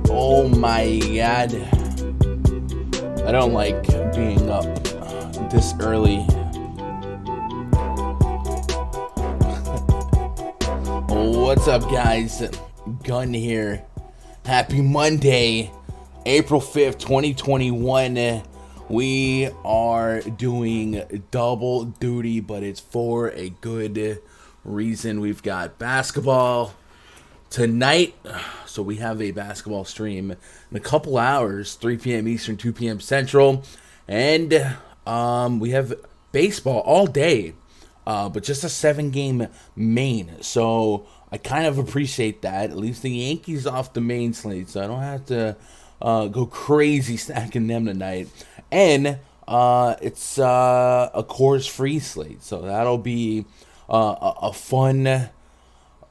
Oh my god. I don't like being up this early. What's up, guys? Gun here. Happy Monday, April 5th, 2021. We are doing double duty, but it's for a good reason. We've got basketball tonight, so we have a basketball stream in a couple hours, 3 p.m. Eastern, 2 p.m. Central, and we have baseball all day, but just a 7-game main, so I kind of appreciate that. At least the Yankees off the main slate, so I don't have to go crazy stacking them tonight. And it's a Coors-free slate, so that'll be a fun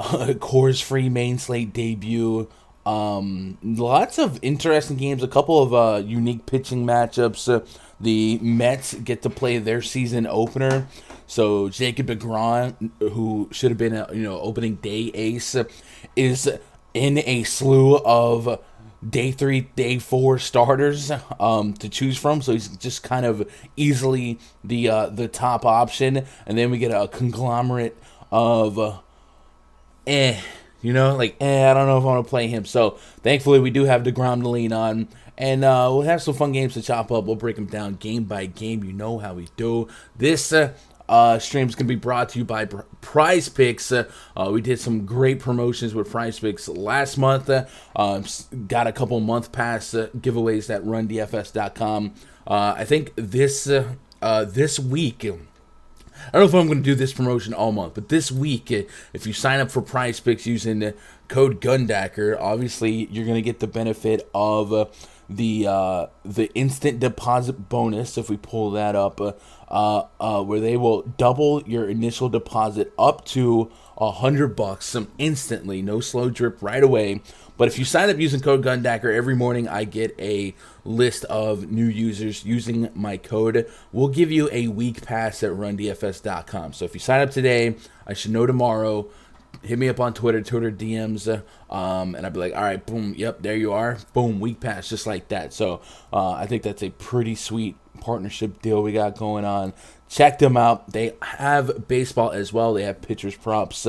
Coors-free main slate debut. Lots of interesting games, a couple of unique pitching matchups. The Mets get to play their season opener, So Jacob DeGrom, who should have been a opening day ace, is in a slew of day 3, day 4 starters to choose from. So he's just kind of easily the top option, and then we get a conglomerate of I don't know if I want to play him. So thankfully we do have DeGrom to lean on. And we'll have some fun games to chop up. We'll break them down game by game. You know how we do. This stream is going to be brought to you by PrizePicks. We did some great promotions with PrizePicks last month. Got a couple month pass giveaways at RunDFS.com. I think this week, I don't know if I'm going to do this promotion all month, but this week, if you sign up for PrizePicks using the code GUNDACKER, obviously you're going to get the benefit of the instant deposit bonus. If we pull that up, where they will double your initial deposit up to $100 instantly, no slow drip right away. But if you sign up using code GUNDACKER, every morning I get a list of new users using my code. We'll give you a week pass at RunDFS.com. So if you sign up today, I should know tomorrow. Hit me up on Twitter DMs, and I'd be like, all right, boom, yep, there you are, boom, week pass, just like that. So I think that's a pretty sweet partnership deal we got going on. Check them out. They have baseball as well. They have pitchers props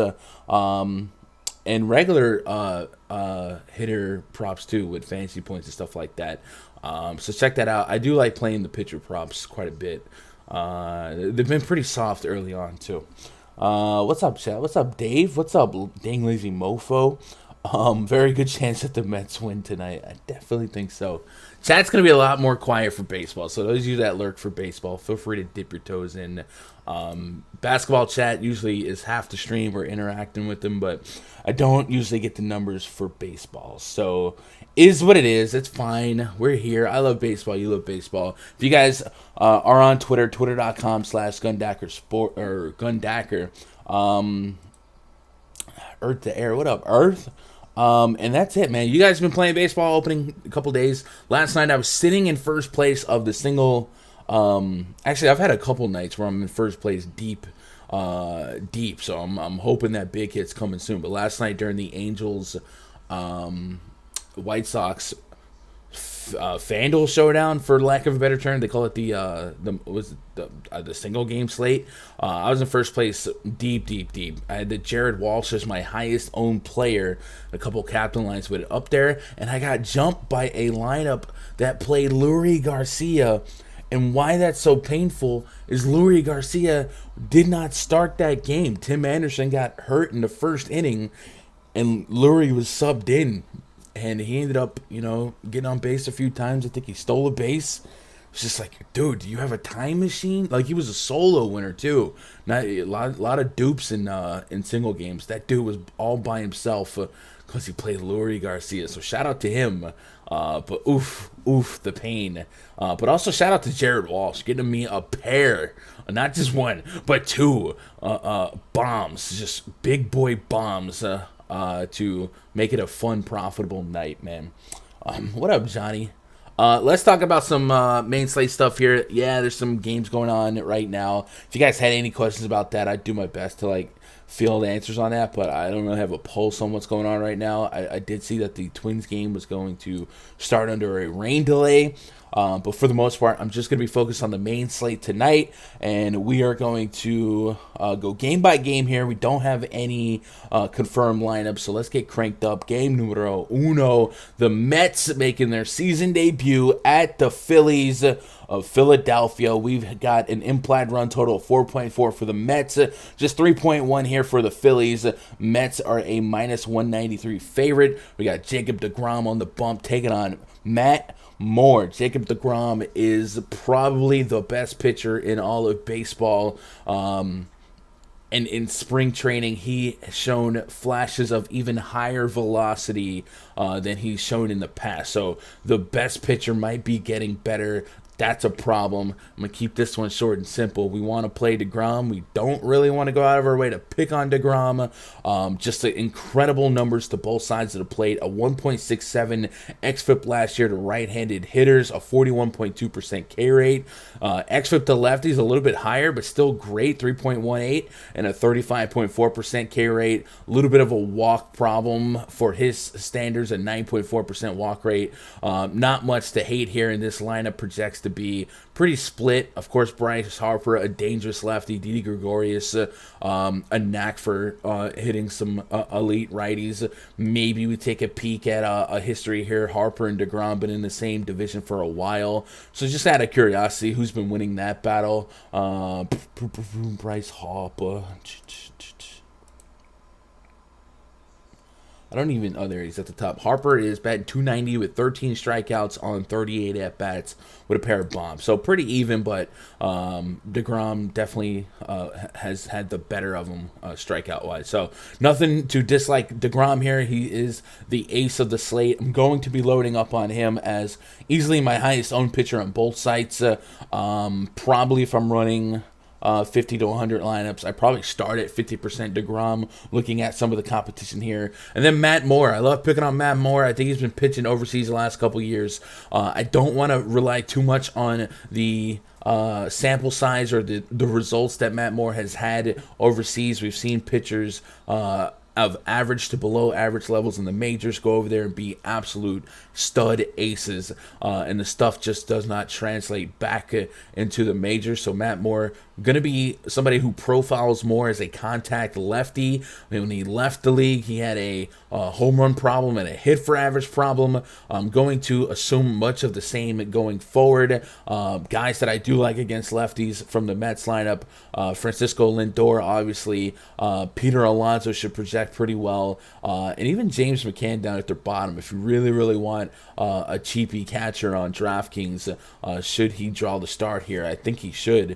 and regular hitter props too, with fantasy points and stuff like that. So check that out. I do like playing the pitcher props quite a bit. They've been pretty soft early on too. What's up, chat? What's up, Dave? What's up, dang lazy mofo? Very good chance that the Mets win tonight. I definitely think so. Chat's going to be a lot more quiet for baseball, so those of you that lurk for baseball, feel free to dip your toes in. Basketball chat usually is half the stream. We're interacting with them, but I don't usually get the numbers for baseball. So is what it is. It's fine. We're here. I love baseball. You love baseball. If you guys are on Twitter, twitter.com/GundackerSport or Gundacker. Earth to Air. What up, Earth? And that's it, man. You guys have been playing baseball opening a couple days. Last night I was sitting in first place of the single. Actually, I've had a couple nights where I'm in first place deep. So I'm hoping that big hit's coming soon. But last night during the Angels, White Sox, FanDuel showdown, for lack of a better term, they call it the single game slate. I was in first place deep. I had the Jared Walsh as my highest owned player. A couple captain lines with it up there, and I got jumped by a lineup that played Lurie Garcia. And why that's so painful is Lurie Garcia did not start that game. Tim Anderson got hurt in the first inning, and Lurie was subbed in. And he ended up, getting on base a few times. I think he stole a base. It's just like, dude, do you have a time machine? Like, he was a solo winner, too. Not a lot of dupes in single games. That dude was all by himself because he played Lurie Garcia. So shout out to him. But oof, the pain. But also shout out to Jared Walsh getting me a pair, not just one, but two bombs, just big boy bombs to make it a fun, profitable night, man. What up, Johnny? Let's talk about some main slate stuff here. Yeah, there's some games going on right now. If you guys had any questions about that, I'd do my best to field answers on that, but I don't really have a pulse on what's going on right now. I did see that the Twins game was going to start under a rain delay, but for the most part, I'm just going to be focused on the main slate tonight, and we are going to go game by game here. We don't have any confirmed lineups, so let's get cranked up. Game numero uno, the Mets making their season debut at the Phillies of Philadelphia. We've got an implied run total of 4.4 for the Mets, just 3.1 here for the Phillies. Mets are a minus 193 favorite. We got Jacob DeGrom on the bump taking on Matt Moore. Jacob DeGrom is probably the best pitcher in all of baseball. And in spring training, he has shown flashes of even higher velocity than he's shown in the past. So the best pitcher might be getting better That's a problem. I'm going to keep this one short and simple. We want to play DeGrom. We don't really want to go out of our way to pick on DeGrom. Just the incredible numbers to both sides of the plate. A 1.67 xFIP last year to right-handed hitters, a 41.2% K rate. xFIP to lefties a little bit higher, but still great, 3.18 and a 35.4% K rate. A little bit of a walk problem for his standards, a 9.4% walk rate. Not much to hate here, and this lineup projects to be pretty split. Of course, Bryce Harper, a dangerous lefty. Didi Gregorius, a knack for hitting some elite righties. Maybe we take a peek at a history here. Harper and DeGrom been in the same division for a while. So just out of curiosity, who's been winning that battle? Bryce Harper. I don't even... Oh, there he's at the top. Harper is batting .290 with 13 strikeouts on 38 at-bats with a pair of bombs. So pretty even, but DeGrom definitely has had the better of them strikeout-wise. So nothing to dislike DeGrom here. He is the ace of the slate. I'm going to be loading up on him as easily my highest owned pitcher on both sites. Probably if I'm running... 50 to 100 lineups, I probably start at 50% DeGrom, looking at some of the competition here. And then Matt Moore. I love picking on Matt Moore. I think he's been pitching overseas the last couple years. I don't want to rely too much on the sample size or the results that Matt Moore has had overseas. We've seen pitchers of average to below average levels in the majors go over there and be absolute stud aces, and the stuff just does not translate back into the majors. So Matt Moore going to be somebody who profiles more as a contact lefty. When he left the league, he had a home run problem and a hit for average problem. I'm going to assume much of the same going forward. Guys that I do like against lefties from the Mets lineup, Francisco Lindor, obviously. Peter Alonso should project pretty well. And even James McCann down at their bottom. If you really, really want a cheapy catcher on DraftKings, should he draw the start here? I think he should.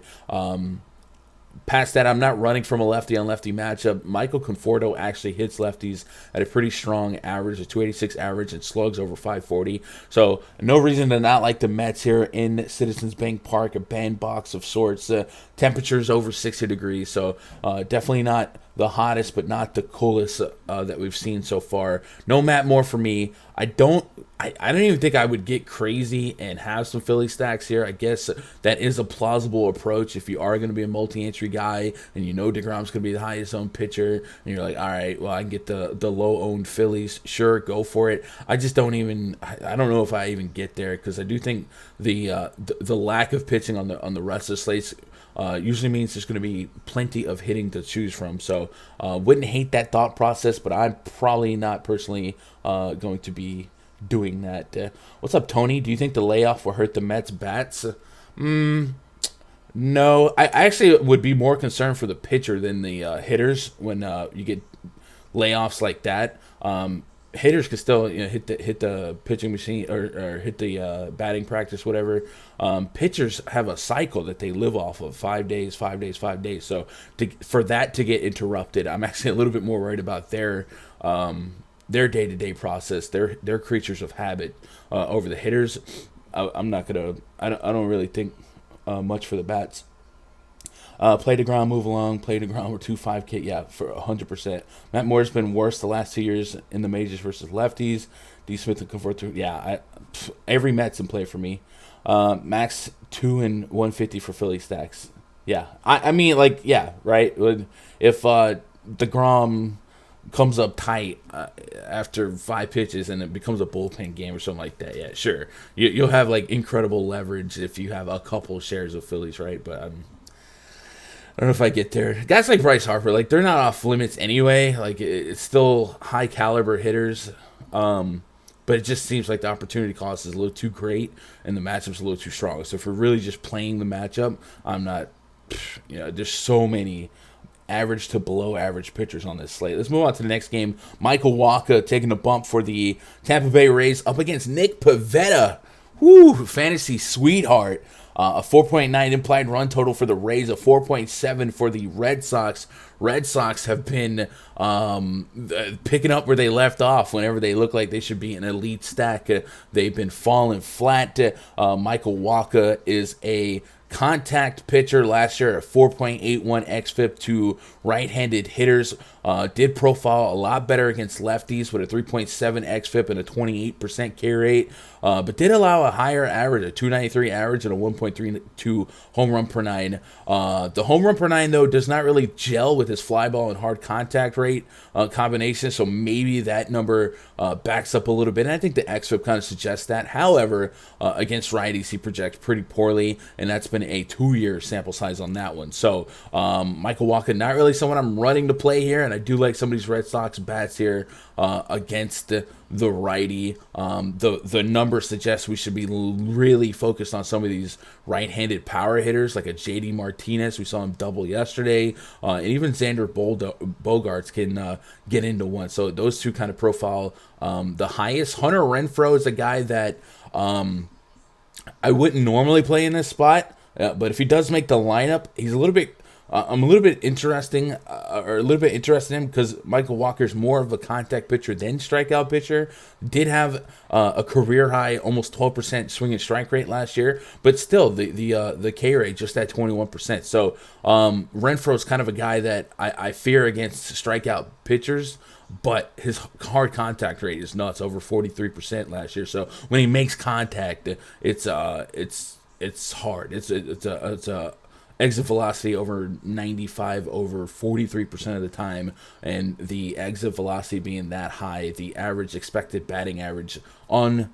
Past that, I'm not running from a lefty-on-lefty matchup. Michael Conforto actually hits lefties at a pretty strong average, a 286 average, and slugs over 540. So no reason to not like the Mets here in Citizens Bank Park, a bandbox of sorts. Temperatures over 60 degrees, so definitely not the hottest, but not the coolest that we've seen so far. No Matt Moore for me. I don't even think I would get crazy and have some Philly stacks here. I guess that is a plausible approach if you are going to be a multi-entry guy and you know DeGrom's going to be the highest owned pitcher, and you're like, all right, well, I can get the low-owned Phillies. Sure, go for it. I just don't even... I don't know if I even get there, because I do think the lack of pitching on the rest of the slates usually means there's going to be plenty of hitting to choose from. So wouldn't hate that thought process, but I'm probably not personally going to be doing that. What's up, Tony? Do you think the layoff will hurt the Mets' bats? No. I actually would be more concerned for the pitcher than the hitters when you get layoffs like that. Hitters can still hit the pitching machine or hit the batting practice, whatever. Pitchers have a cycle that they live off of 5 days, 5 days, 5 days. So for that to get interrupted, I'm actually a little bit more worried about their day-to-day process. They're creatures of habit over the hitters. I don't really think much for the bats. Play DeGrom, move along. Play DeGrom or 2.5K. Yeah, for 100%. Matt Moore's been worse the last 2 years in the majors versus lefties. D. Smith and Conforto. Yeah, every Met's in play for me. Max 2 and 150 for Philly stacks. Yeah, I mean, like, yeah, right. If DeGrom comes up tight after 5 pitches and it becomes a bullpen game or something like that, yeah, sure. You'll have like incredible leverage if you have a couple shares of Phillies, right? But I don't know if I get there. Guys like Bryce Harper, like, they're not off limits anyway. Like, it's still high caliber hitters. But it just seems like the opportunity cost is a little too great and the matchup's a little too strong. So if we're really just playing the matchup, I'm not, there's so many average to below average pitchers on this slate. Let's move on to the next game. Michael Wacha taking a bump for the Tampa Bay Rays up against Nick Pivetta. Woo, fantasy sweetheart. A 4.9 implied run total for the Rays, a 4.7 for the Red Sox. Red Sox have been picking up where they left off whenever they look like they should be an elite stack. They've been falling flat. Michael Wacha is a contact pitcher last year, a 4.81 xFIP to right-handed hitters. Did profile a lot better against lefties with a 3.7 xFIP and a 28% K rate, but did allow a higher average, a 293 average and a 1.32 home run per nine. The home run per nine, though, does not really gel with his fly ball and hard contact rate combination, so maybe that number backs up a little bit, and I think the xFIP kind of suggests that. However, against righties, he projects pretty poorly, and that's been a 2-year sample size on that one. So Michael Wacha, not really someone I'm running to play here, and I do like some of these Red Sox bats here against the righty. The number suggests we should be really focused on some of these right-handed power hitters, like a JD Martinez. We saw him double yesterday, and even Xander Bogaerts can get into one. So those two kind of profile the highest. Hunter Renfroe is a guy that I wouldn't normally play in this spot, but if he does make the lineup, he's a little bit. I'm a little bit interested in him because Michael Walker's more of a contact pitcher than strikeout pitcher. Did have a career high, almost 12% swing and strike rate last year, but still the K rate just at 21%. So Renfroe's kind of a guy that I fear against strikeout pitchers, but his hard contact rate is nuts, over 43% last year. So when he makes contact, it's hard. It's a exit velocity over 95 over 43% of the time, and the exit velocity being that high, the average expected batting average on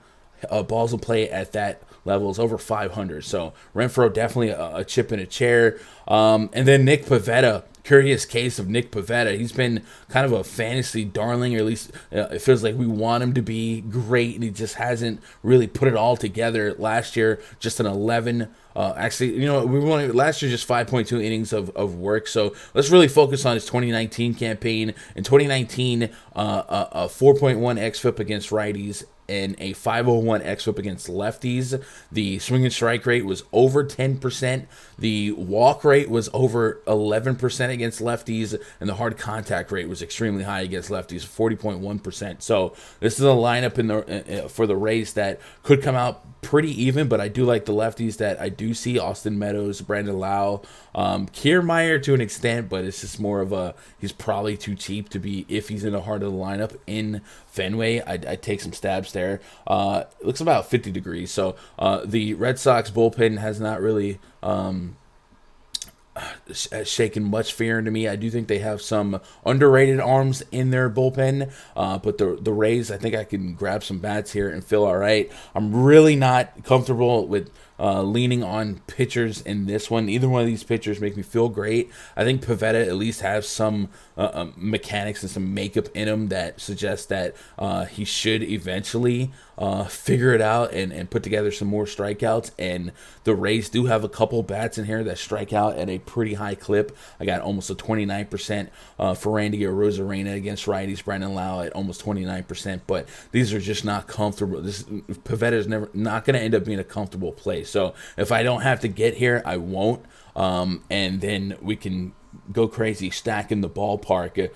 balls in play at that level is over 500. So Renfroe definitely a chip in a chair. And then Nick Pivetta. Curious case of Nick Pivetta. He's been kind of a fantasy darling, or at least it feels like we want him to be great, and he just hasn't really put it all together. Last year, just an 11. Actually, last year just 5.2 innings of work. So let's really focus on his 2019 campaign. In 2019, a 4.1 xFIP against righties and a 501 xFIP against lefties. The swing and strike rate was over 10%. The walk rate was over 11% against lefties, and the hard contact rate was extremely high against lefties, 40.1%. So this is a lineup for the Rays that could come out pretty even, but I do like the lefties that I do see: Austin Meadows, Brandon Lau, Kiermaier to an extent, but it's just more of he's probably too cheap to be, if he's in the heart of the lineup in Fenway. I'd take some stabs there. It looks about 50 degrees, so the Red Sox bullpen has not really shaken much fear into me. I do think they have some underrated arms in their bullpen, but the Rays, I think I can grab some bats here and feel all right. I'm really not comfortable with leaning on pitchers in this one. Either one of these pitchers make me feel great. I think Pivetta at least has some mechanics and some makeup in him that suggests that he should eventually figure it out and put together some more strikeouts. And the Rays do have a couple bats in here that strike out at a pretty high clip. I got almost a 29% for Randy Arozarena against righties. Brandon Lau at almost 29%, but these are just not comfortable. Pivetta is not going to end up being a comfortable play. So if I don't have to get here, I won't. And then we can go crazy stacking the ballpark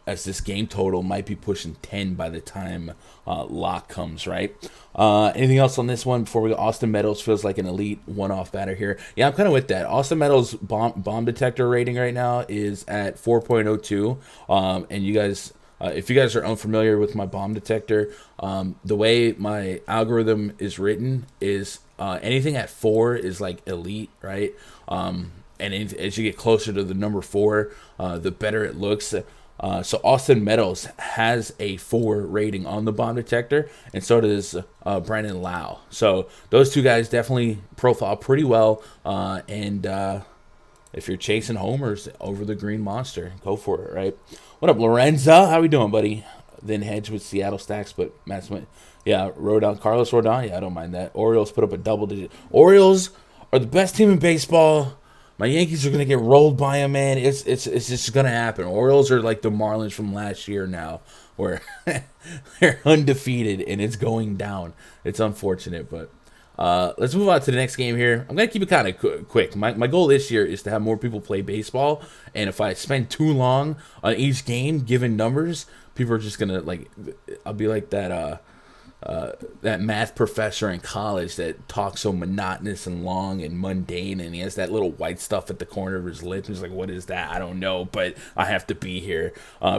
as this game total might be pushing 10 by the time lock comes, right? Anything else on this one before we go? Austin Meadows feels like an elite one-off batter here. Yeah, I'm kind of with that. Austin Meadows' bomb detector rating right now is at 4.02. And you guys, if you guys are unfamiliar with my bomb detector, the way my algorithm is written is anything at 4 is like elite, right? And as you get closer to the number 4, the better it looks. So Austin Meadows has a 4 rating on the bomb detector, and so does Brandon Lau. So those two guys definitely profile pretty well. And if you're chasing homers over the green monster, go for it, right? What up, Lorenzo? How we doing, buddy? Then hedge with Seattle stacks, but Matt Smith. Yeah, Carlos Rodon. Yeah, I don't mind that. Orioles put up a double digit. Orioles are the best team in baseball. My Yankees are going to get rolled by them, man. It's just going to happen. Orioles are like the Marlins from last year now, where they're undefeated and it's going down. It's unfortunate, but Let's move on to the next game here. I'm going to keep it kind of quick. My goal this year is to have more people play baseball. And if I spend too long on each game giving numbers, people are just going to, I'll be like that math professor in college that talks so monotonous and long and mundane, and he has that little white stuff at the corner of his lip. He's like, what is that? I don't know, but I have to be here.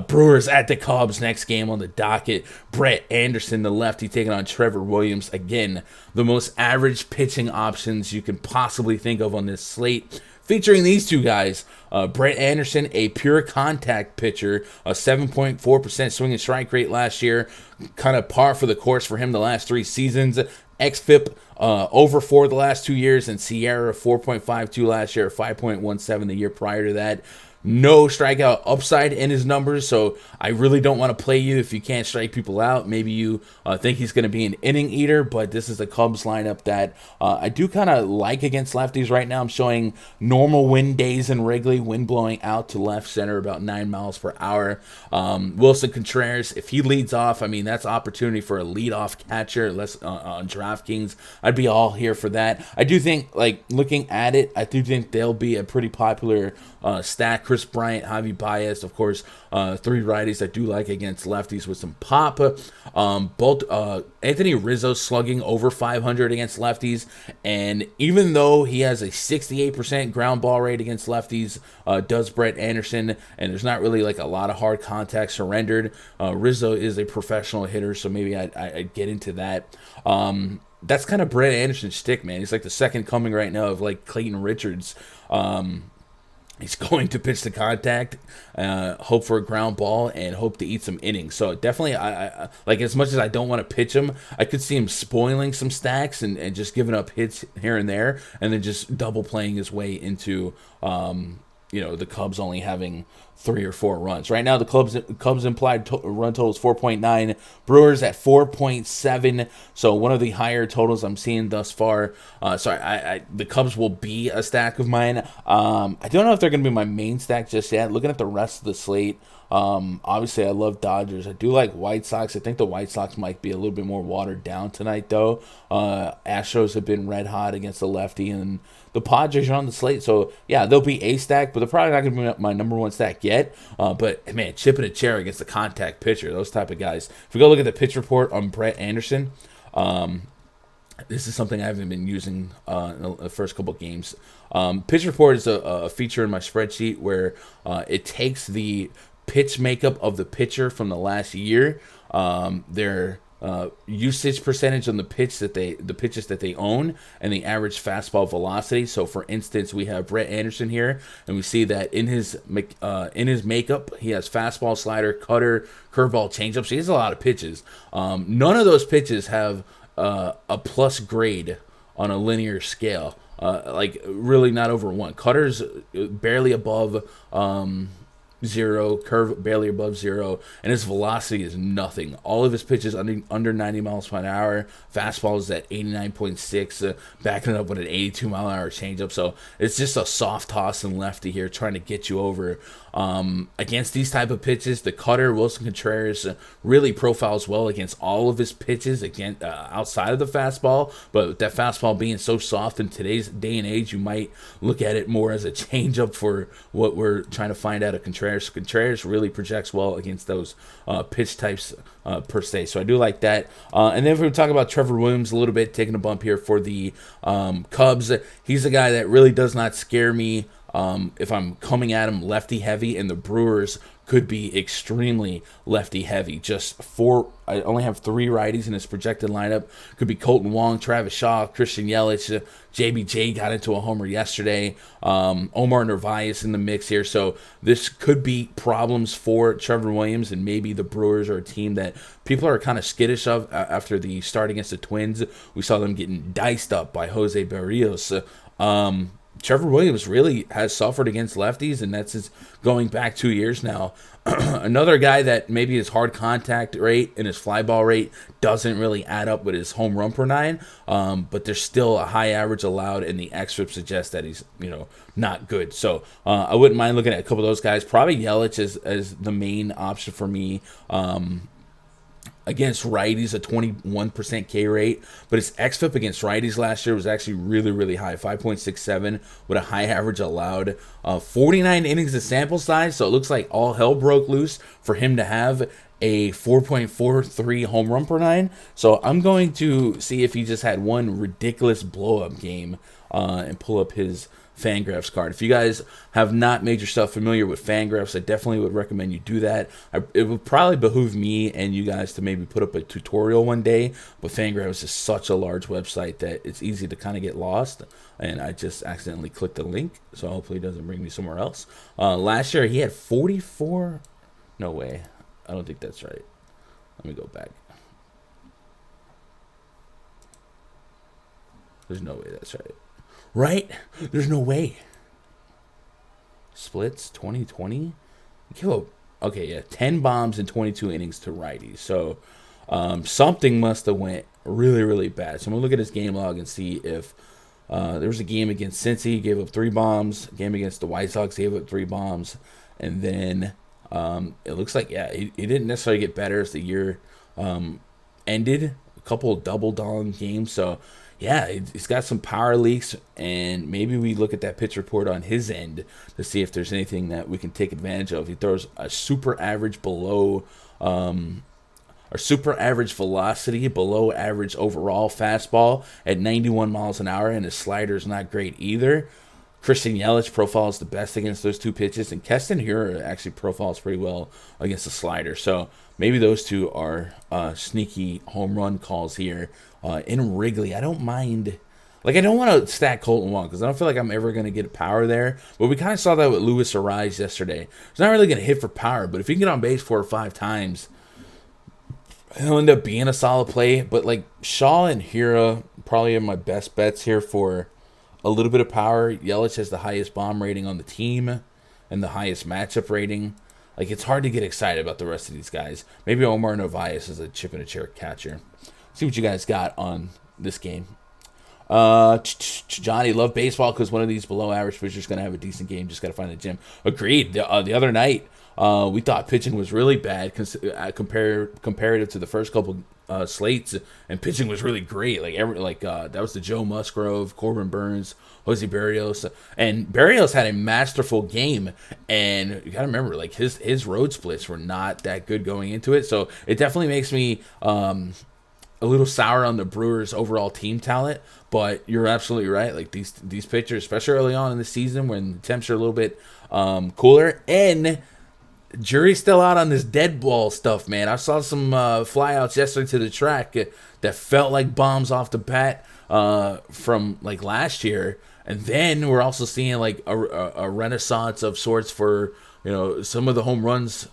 Brewers at the Cubs, next game on the docket. Brett Anderson, the lefty, taking on Trevor Williams. Again, the most average pitching options you can possibly think of on this slate, featuring these two guys. Brett Anderson, a pure contact pitcher, a 7.4% swing and strike rate last year, kind of par for the course for him the last 3 seasons. XFIP over 4 the last 2 years, and Sierra 4.52 last year, 5.17 the year prior to that. No strikeout upside in his numbers, so I really don't want to play you if you can't strike people out. Maybe you think he's going to be an inning eater, but this is a Cubs lineup that I do kind of like against lefties right now. I'm showing normal wind days in Wrigley, wind blowing out to left center about 9 miles per hour. Wilson Contreras, if he leads off, I mean, that's opportunity for a leadoff catcher on DraftKings. I'd be all here for that. I do think, looking at it, I do think they'll be a pretty popular stack. Chris Bryant, Javi Baez, of course, 3 righties I do like against lefties with some pop. Both Anthony Rizzo slugging over 500 against lefties, and even though he has a 68% ground ball rate against lefties, does Brett Anderson, and there's not really a lot of hard contact surrendered. Rizzo is a professional hitter, so maybe I'd get into that. That's kind of Brett Anderson's shtick, man. He's like the second coming right now of Clayton Richards. He's going to pitch to contact, hope for a ground ball, and hope to eat some innings. So definitely, I as much as I don't want to pitch him, I could see him spoiling some stacks and just giving up hits here and there, and then just double playing his way into the Cubs only having 3 or 4 runs. Right now, the Cubs implied run total is 4.9. Brewers at 4.7. So one of the higher totals I'm seeing thus far. The Cubs will be a stack of mine. I don't know if they're going to be my main stack just yet. Looking at the rest of the slate, obviously I love Dodgers. I do like White Sox. I think the White Sox might be a little bit more watered down tonight, though. Astros have been red hot against the lefty, and the Padres are on the slate. So, yeah, they'll be a stack, but they're probably not going to be my number 1 stack yet. But, man, chipping a chair against the contact pitcher, those type of guys. If we go look at the pitch report on Brett Anderson, this is something I haven't been using in the first couple of games. Pitch report is a feature in my spreadsheet where it takes the pitch makeup of the pitcher from the last year, their usage percentage on the pitches that they own, and the average fastball velocity. So, for instance, we have Brett Anderson here, and we see that in his makeup, he has fastball, slider, cutter, curveball, changeup. So he has a lot of pitches. None of those pitches have a plus grade on a linear scale. Really not over 1. Cutter's barely above 0, curve barely above 0, and his velocity is nothing. All of his pitches under 90 miles per hour. Fastball is at 89.6, backing it up with an 82 mile an hour changeup. So it's just a soft toss and lefty here, trying to get you over. Against these type of pitches, the cutter, Wilson Contreras, really profiles well against all of his pitches outside of the fastball. But with that fastball being so soft in today's day and age, you might look at it more as a changeup for what we're trying to find out of Contreras. Contreras really projects well against those pitch types per se. So I do like that. And then if we talk about Trevor Williams a little bit, taking a bump here for the Cubs, he's a guy that really does not scare me. If I'm coming at him lefty heavy, and the Brewers could be extremely lefty heavy. I only have 3 righties in his projected lineup. Could be Colton Wong, Travis Shaw, Christian Yelich. JBJ got into a homer yesterday. Omar Narvaez in the mix here. So this could be problems for Trevor Williams, and maybe the Brewers are a team that people are kind of skittish of after the start against the Twins. We saw them getting diced up by Jose Berrios. Trevor Williams really has suffered against lefties, and that's going back 2 years now. Another guy that maybe his hard contact rate and his fly ball rate doesn't really add up with his home run per 9, but there's still a high average allowed, and the xFIP suggests that he's not good. So I wouldn't mind looking at a couple of those guys. Probably Yelich as the main option for me. against righties, a 21% K rate, but his xFIP against righties last year was actually really, really high, 5.67 with a high average allowed. 49 innings of sample size, so it looks like all hell broke loose for him to have a 4.43 home run per nine. So I'm going to see if he just had one ridiculous blow-up game and pull up his FanGraphs card. If you guys have not made yourself familiar with FanGraphs, I definitely would recommend you do that. It would probably behoove me and you guys to maybe put up a tutorial one day, but FanGraphs is such a large website that it's easy to kind of get lost, and I just accidentally clicked the link, so hopefully it doesn't bring me somewhere else. Last year he had 44. No way. I don't think that's right. Let me go back. There's no way that's right. Right? There's no way. Splits 2020. Okay, yeah, 10 bombs in 22 innings to righties. So something must have went really, really bad. So I'm gonna look at his game log and see if there was a game against Cincy, gave up 3 bombs. A game against the White Sox, gave up 3 bombs, and then it looks like he didn't necessarily get better as the year ended. A couple of double down games, so. Yeah, he's got some power leaks, and maybe we look at that pitch report on his end to see if there's anything that we can take advantage of. He throws a super average or super average velocity, below average overall fastball at 91 miles an hour, and his slider's not great either. Christian Yelich profiles the best against those two pitches, and Keston Hiura actually profiles pretty well against the slider. So maybe those two are sneaky home run calls here. In Wrigley, I don't mind. Like, I don't want to stack Colton Wong because I don't feel like I'm ever going to get power there. But we kind of saw that with Luis Ariz yesterday. He's not really going to hit for power, but if he can get on base 4 or 5 times, he'll end up being a solid play. But, like, Shaw and Hiura probably are my best bets here for a little bit of power. Yelich has the highest bomb rating on the team and the highest matchup rating. Like, it's hard to get excited about the rest of these guys. Maybe Omar Narvaez is a chip in a chair catcher. See what you guys got on this game. Johnny, love baseball because one of these below average pitchers is going to have a decent game. Just got to find the gym. Agreed. The other night, we thought pitching was really bad comparative to the first couple slates, and pitching was really great. That was the Joe Musgrove, Corbin Burns, Jose Berrios, and Berrios had a masterful game. And you got to remember, like his road splits were not that good going into it. So it definitely makes me a little sour on the Brewers' overall team talent, but you're absolutely right. Like these pitchers, especially early on in the season when the temps are a little bit cooler, and jury's still out on this dead ball stuff, man. I saw some flyouts yesterday to the track that felt like bombs off the bat from like last year, and then we're also seeing like a renaissance of sorts for some of the home runs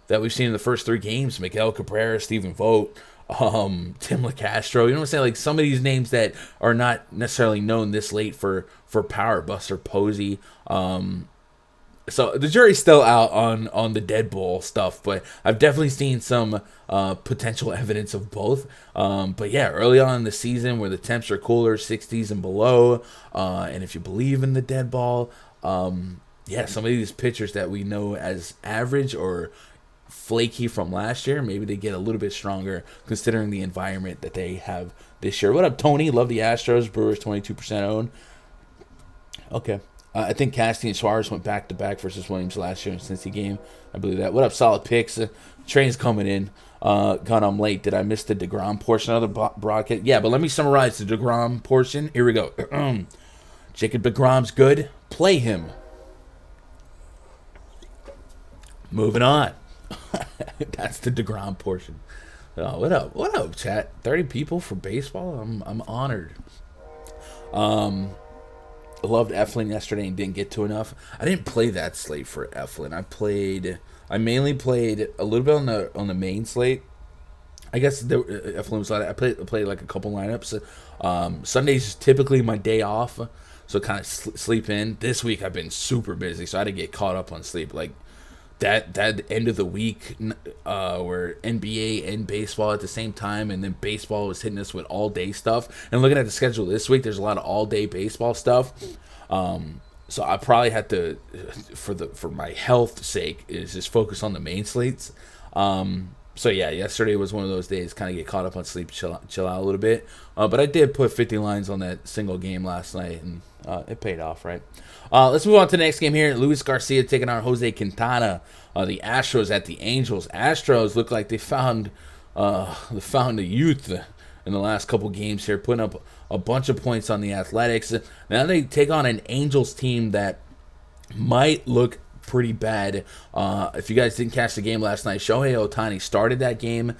that we've seen in the first 3 games. Miguel Cabrera, Stephen Vogt, Tim LeCastro, you know what I'm saying? Like some of these names that are not necessarily known this late for power. Buster Posey. So the jury's still out on the dead ball stuff, but I've definitely seen some potential evidence of both. But yeah, early on in the season where the temps are cooler, 60s and below, and if you believe in the dead ball, some of these pitchers that we know as average or flaky from last year, maybe they get a little bit stronger considering the environment that they have this year. What up, Tony? Love the Astros. Brewers 22% owned. Okay. I think Casty and Suarez went back-to-back versus Williams last year in the Cincy game. I believe that. What up, Solid Picks? Train's coming in. God, I'm late. Did I miss the DeGrom portion of the broadcast? Yeah, but let me summarize the DeGrom portion. Here we go. Jacob DeGrom's good. Play him. Moving on. That's the DeGrom portion. What up, chat? 30 people for baseball? I'm honored. I loved Eflin yesterday and didn't get to enough. I didn't play that slate for Eflin. I mainly played a little bit on the main slate. I guess Eflin was like I played like a couple lineups. Sundays is typically my day off, so kind of sleep in. This week I've been super busy, so I had to get caught up on sleep. Like that end of the week where NBA and baseball at the same time, and then baseball was hitting us with all day stuff. And looking at the schedule this week, there's a lot of all day baseball stuff. So I probably had to, for my health sake, is just focus on the main slates. So yeah, yesterday was one of those days. Kind of get caught up on sleep, chill out a little bit. But I did put 50 lines on that single game last night, and it paid off, right? Let's move on to the next game here. Luis Garcia taking on Jose Quintana. The Astros at the Angels. Astros look like they found the youth in the last couple games here, putting up a bunch of points on the Athletics. Now they take on an Angels team that might look pretty bad. If you guys didn't catch the game last night, Shohei Ohtani started that game.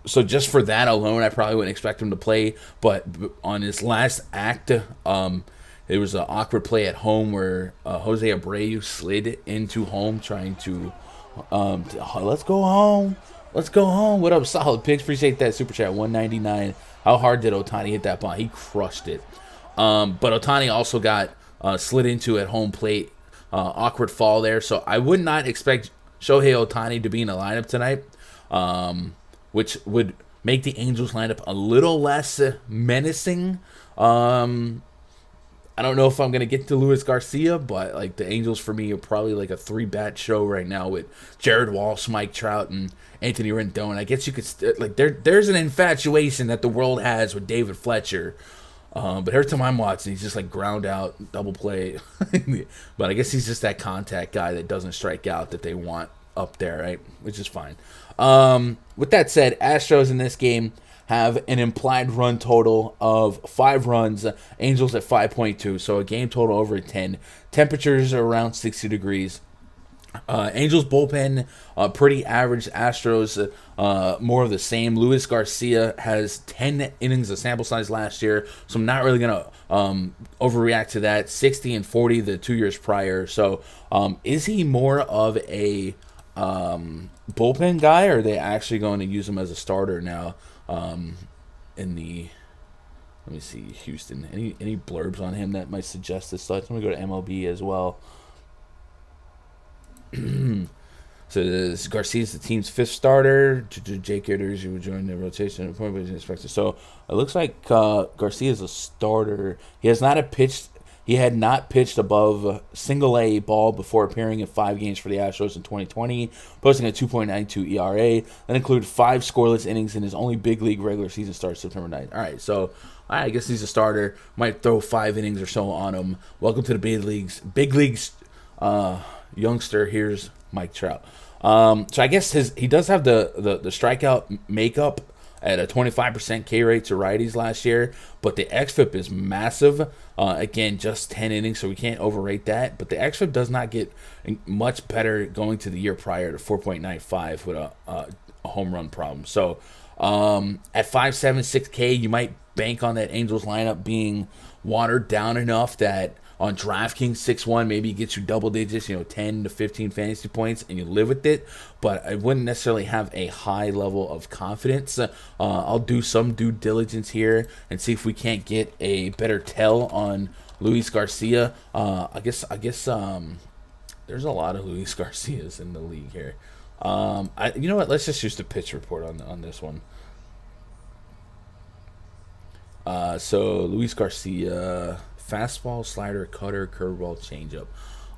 So just for that alone, I probably wouldn't expect him to play. But on his last act, it was an awkward play at home where Jose Abreu slid into home trying to let's go home. Let's go home. What up, Solid Picks? Appreciate that super chat. 199. How hard did Ohtani hit that ball? He crushed it. But Ohtani also got slid into at home plate. Awkward fall there. So I would not expect Shohei Ohtani to be in the lineup tonight, which would make the Angels lineup a little less menacing. I don't know if I'm going to get to Luis Garcia, but like the Angels for me are probably like a 3-bat show right now with Jared Walsh, Mike Trout, and Anthony Rendon. I guess you could there's an infatuation that the world has with David Fletcher. But every time I'm watching, he's just like ground out, double play. But I guess he's just that contact guy that doesn't strike out that they want up there, right? Which is fine. With that said, Astros in this game have an implied run total of 5 runs. Angels at 5.2, so a game total over 10. Temperatures are around 60 degrees. Angels bullpen, pretty average. Astros, more of the same. Luis Garcia has 10 innings of sample size last year, so I'm not really going to overreact to that. 60 and 40 the 2 years prior. So is he more of a bullpen guy, or are they actually going to use him as a starter now in the... Let me see, Houston. Any blurbs on him that might suggest this? So let me go to MLB as well. So Garcia's the team's 5th starter. Jake Itters, who would join the rotation at point, but he's expected. So it looks like Garcia's a starter. He had not pitched above single A ball before appearing in 5 games for the Astros in 2020, posting a 2.92 ERA. That included 5 scoreless innings in his only big league regular season start September 9th. All right, so I guess he's a starter. Might throw 5 innings or so on him. Welcome to the big leagues. Big leagues, youngster. Here's Mike Trout. So I guess he does have the strikeout makeup at a 25% K rate to righties last year, but the xFIP is massive. Again, just 10 innings, so we can't overrate that. But the xFIP does not get much better going to the year prior to 4.95 with a home run problem. So at 5.76 K, you might bank on that Angels lineup being watered down enough that on DraftKings 6-1, maybe it gets you double digits, 10 to 15 fantasy points, and you live with it. But I wouldn't necessarily have a high level of confidence. I'll do some due diligence here and see if we can't get a better tell on Luis Garcia. I guess there's a lot of Luis Garcias in the league here. You know what? Let's just use the pitch report on this one. So Luis Garcia, fastball, slider, cutter, curveball, changeup.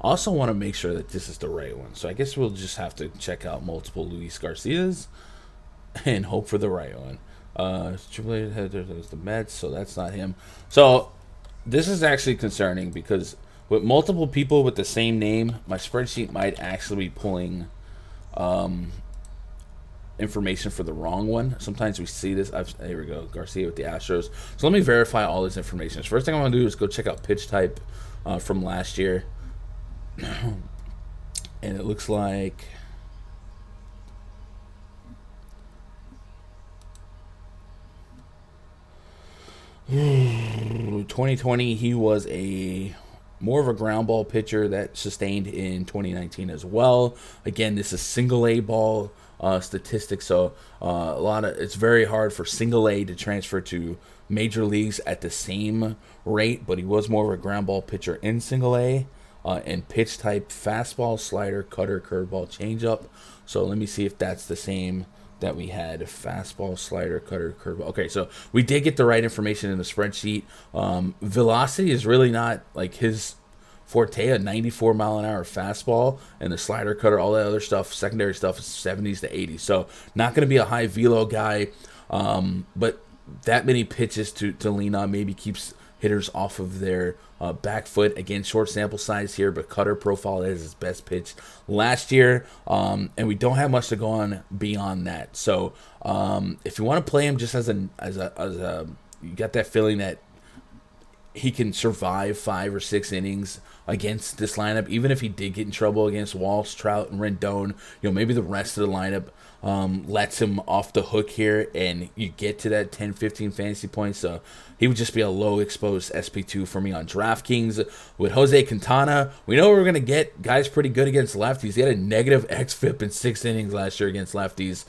Also want to make sure that this is the right one. So I guess we'll just have to check out multiple Luis Garcias and hope for the right one. There's the Mets, so that's not him. So this is actually concerning because with multiple people with the same name, my spreadsheet might actually be pulling information for the wrong one. Sometimes we see this. Here we go, Garcia with the Astros. So let me verify all this information. So first thing I'm going to do is go check out pitch type from last year. And it looks like 2020 he was more of a ground ball pitcher that sustained in 2019 as well. Again, this is single A ball statistics, so it's very hard for single A to transfer to major leagues at the same rate, but he was more of a ground ball pitcher in single A. And pitch type, fastball, slider, cutter, curveball, changeup. So let me see if that's the same that we had. Fastball, slider, cutter, curveball. Okay, so we did get the right information in the spreadsheet. Velocity is really not like his forte, a 94-mile-an-hour fastball, and the slider cutter, all that other stuff, secondary stuff is 70s to 80s. So not going to be a high velo guy, but that many pitches to lean on maybe keeps hitters off of their back foot. Again, short sample size here, but cutter profile is his best pitch last year, and we don't have much to go on beyond that. So if you want to play him just as a you got that feeling that he can survive 5 or 6 innings against this lineup, even if he did get in trouble against Walsh, Trout, and Rendon, maybe the rest of the lineup lets him off the hook here, and you get to that 10, 15 fantasy points. So he would just be a low-exposed SP2 for me on DraftKings. With Jose Quintana, we know we're going to get guys pretty good against lefties. He had a negative xFIP in 6 innings last year against lefties.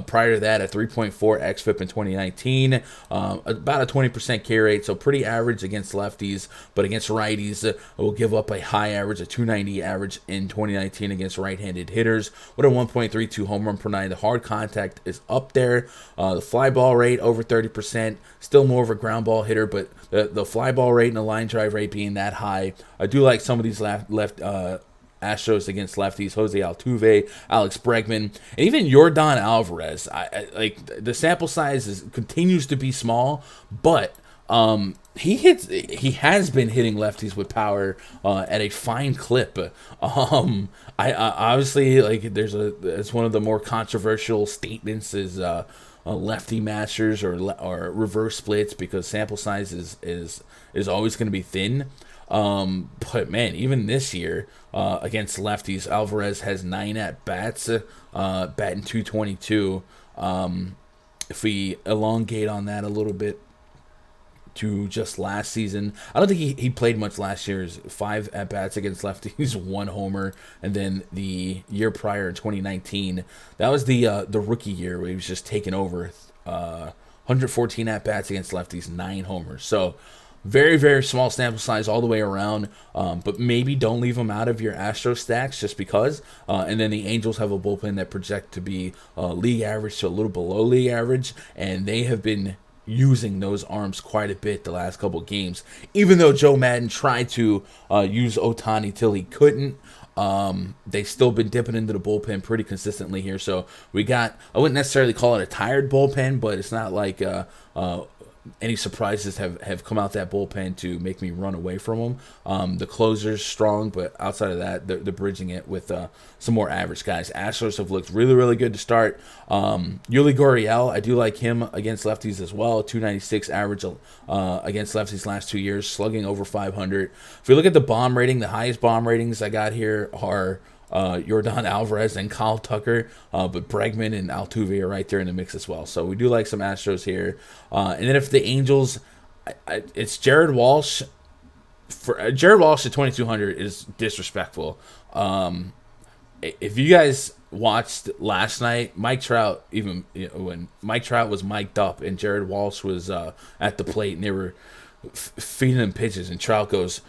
Prior to that, a 3.4 xFIP in 2019, about a 20% K rate, so pretty average against lefties, but against righties, will give up a high average, a 290 average in 2019 against right-handed hitters, with a 1.32 home run per 9. The hard contact is up there. The fly ball rate over 30%, still more of a ground ball hitter, but the fly ball rate and the line drive rate being that high, I do like some of these left Astros against lefties, Jose Altuve, Alex Bregman, and even Yordan Alvarez. I like the sample size continues to be small, but he has been hitting lefties with power at a fine clip. I obviously, like, it's one of the more controversial statements is lefty masters or reverse splits, because sample size is always going to be thin. But man, even this year against lefties, Alvarez has 9 at bats, batting 222. If we elongate on that a little bit to just last season, I don't think he played much last year. 5 at bats against lefties, 1 homer, and then the year prior in 2019, that was the rookie year where he was just taking over. 114 at bats against lefties, 9 homers. So very, very small sample size all the way around, but maybe don't leave him out of your Astro stacks just because. And then the Angels have a bullpen that project to be league average to a little below league average, and they have been using those arms quite a bit the last couple of games. Even though Joe Madden tried to use Ohtani till he couldn't, they've still been dipping into the bullpen pretty consistently here. So we got, I wouldn't necessarily call it a tired bullpen, but it's not like any surprises have come out that bullpen to make me run away from them. The closer's strong, but outside of that, they're bridging it with some more average guys. Astros have looked really, really good to start. Yuli Gurriel, I do like him against lefties as well. 296 average against lefties last 2 years, slugging over 500. If we look at the bomb rating, the highest bomb ratings I got here are Yordan Alvarez and Kyle Tucker, but Bregman and Altuve are right there in the mix as well. So we do like some Astros here. And then if the Angels, it's Jared Walsh. Jared Walsh at 2,200 is disrespectful. If you guys watched last night, Mike Trout, even when Mike Trout was mic'd up and Jared Walsh was at the plate and they were feeding him pitches, and Trout goes,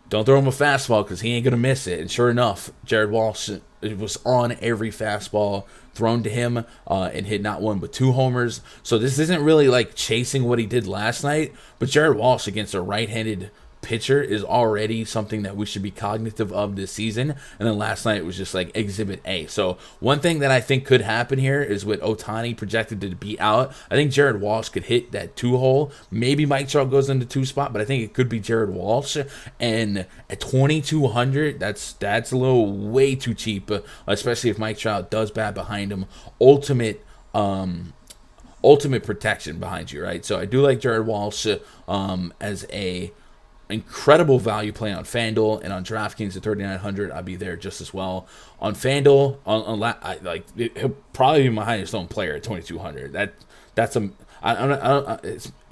"Don't throw him a fastball because he ain't going to miss it." And sure enough, Jared Walsh was on every fastball thrown to him and hit not 1 but 2 homers. So this isn't really like chasing what he did last night, but Jared Walsh against a right-handed pitcher is already something that we should be cognitive of this season. And then last night it was just like exhibit A. So one thing that I think could happen here is with Ohtani projected to be out, I think Jared Walsh could hit that 2 hole. Maybe Mike Trout goes into 2 spot, but I think it could be Jared Walsh. And at 2,200, that's a little way too cheap, especially if Mike Trout does bat behind him. Ultimate protection behind you, right? So I do like Jared Walsh as a incredible value play on FanDuel, and on DraftKings at 3,900, I'll be there just as well. On FanDuel, he'll probably be my highest owned player at 2,200.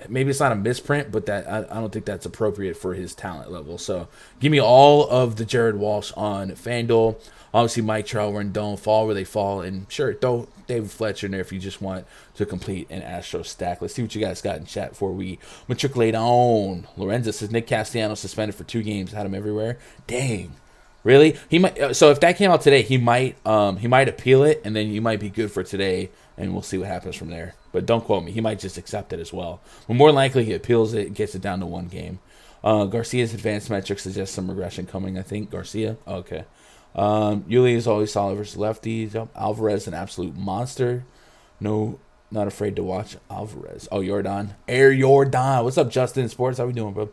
Maybe it's not a misprint, but I don't think that's appropriate for his talent level. So give me all of the Jared Walsh on FanDuel. Obviously, Mike Trout, Rendon fall where they fall, and sure, throw David Fletcher in there if you just want to complete an Astro stack. Let's see what you guys got in chat before we matriculate on. Lorenzo says Nick Castellanos suspended for 2 games, had him everywhere. Dang, really? He might. So if that came out today, he might appeal it, and then you might be good for today, and we'll see what happens from there. But don't quote me. He might just accept it as well. But more likely, he appeals it, gets it down to 1 game. Garcia's advanced metrics suggest some regression coming, I think. Garcia? Okay. Yuli is always solid versus lefties. Yep. Alvarez, an absolute monster. No, not afraid to watch Alvarez. Oh, Jordan. Air Jordan. What's up, Justin Sports? How we doing, bro?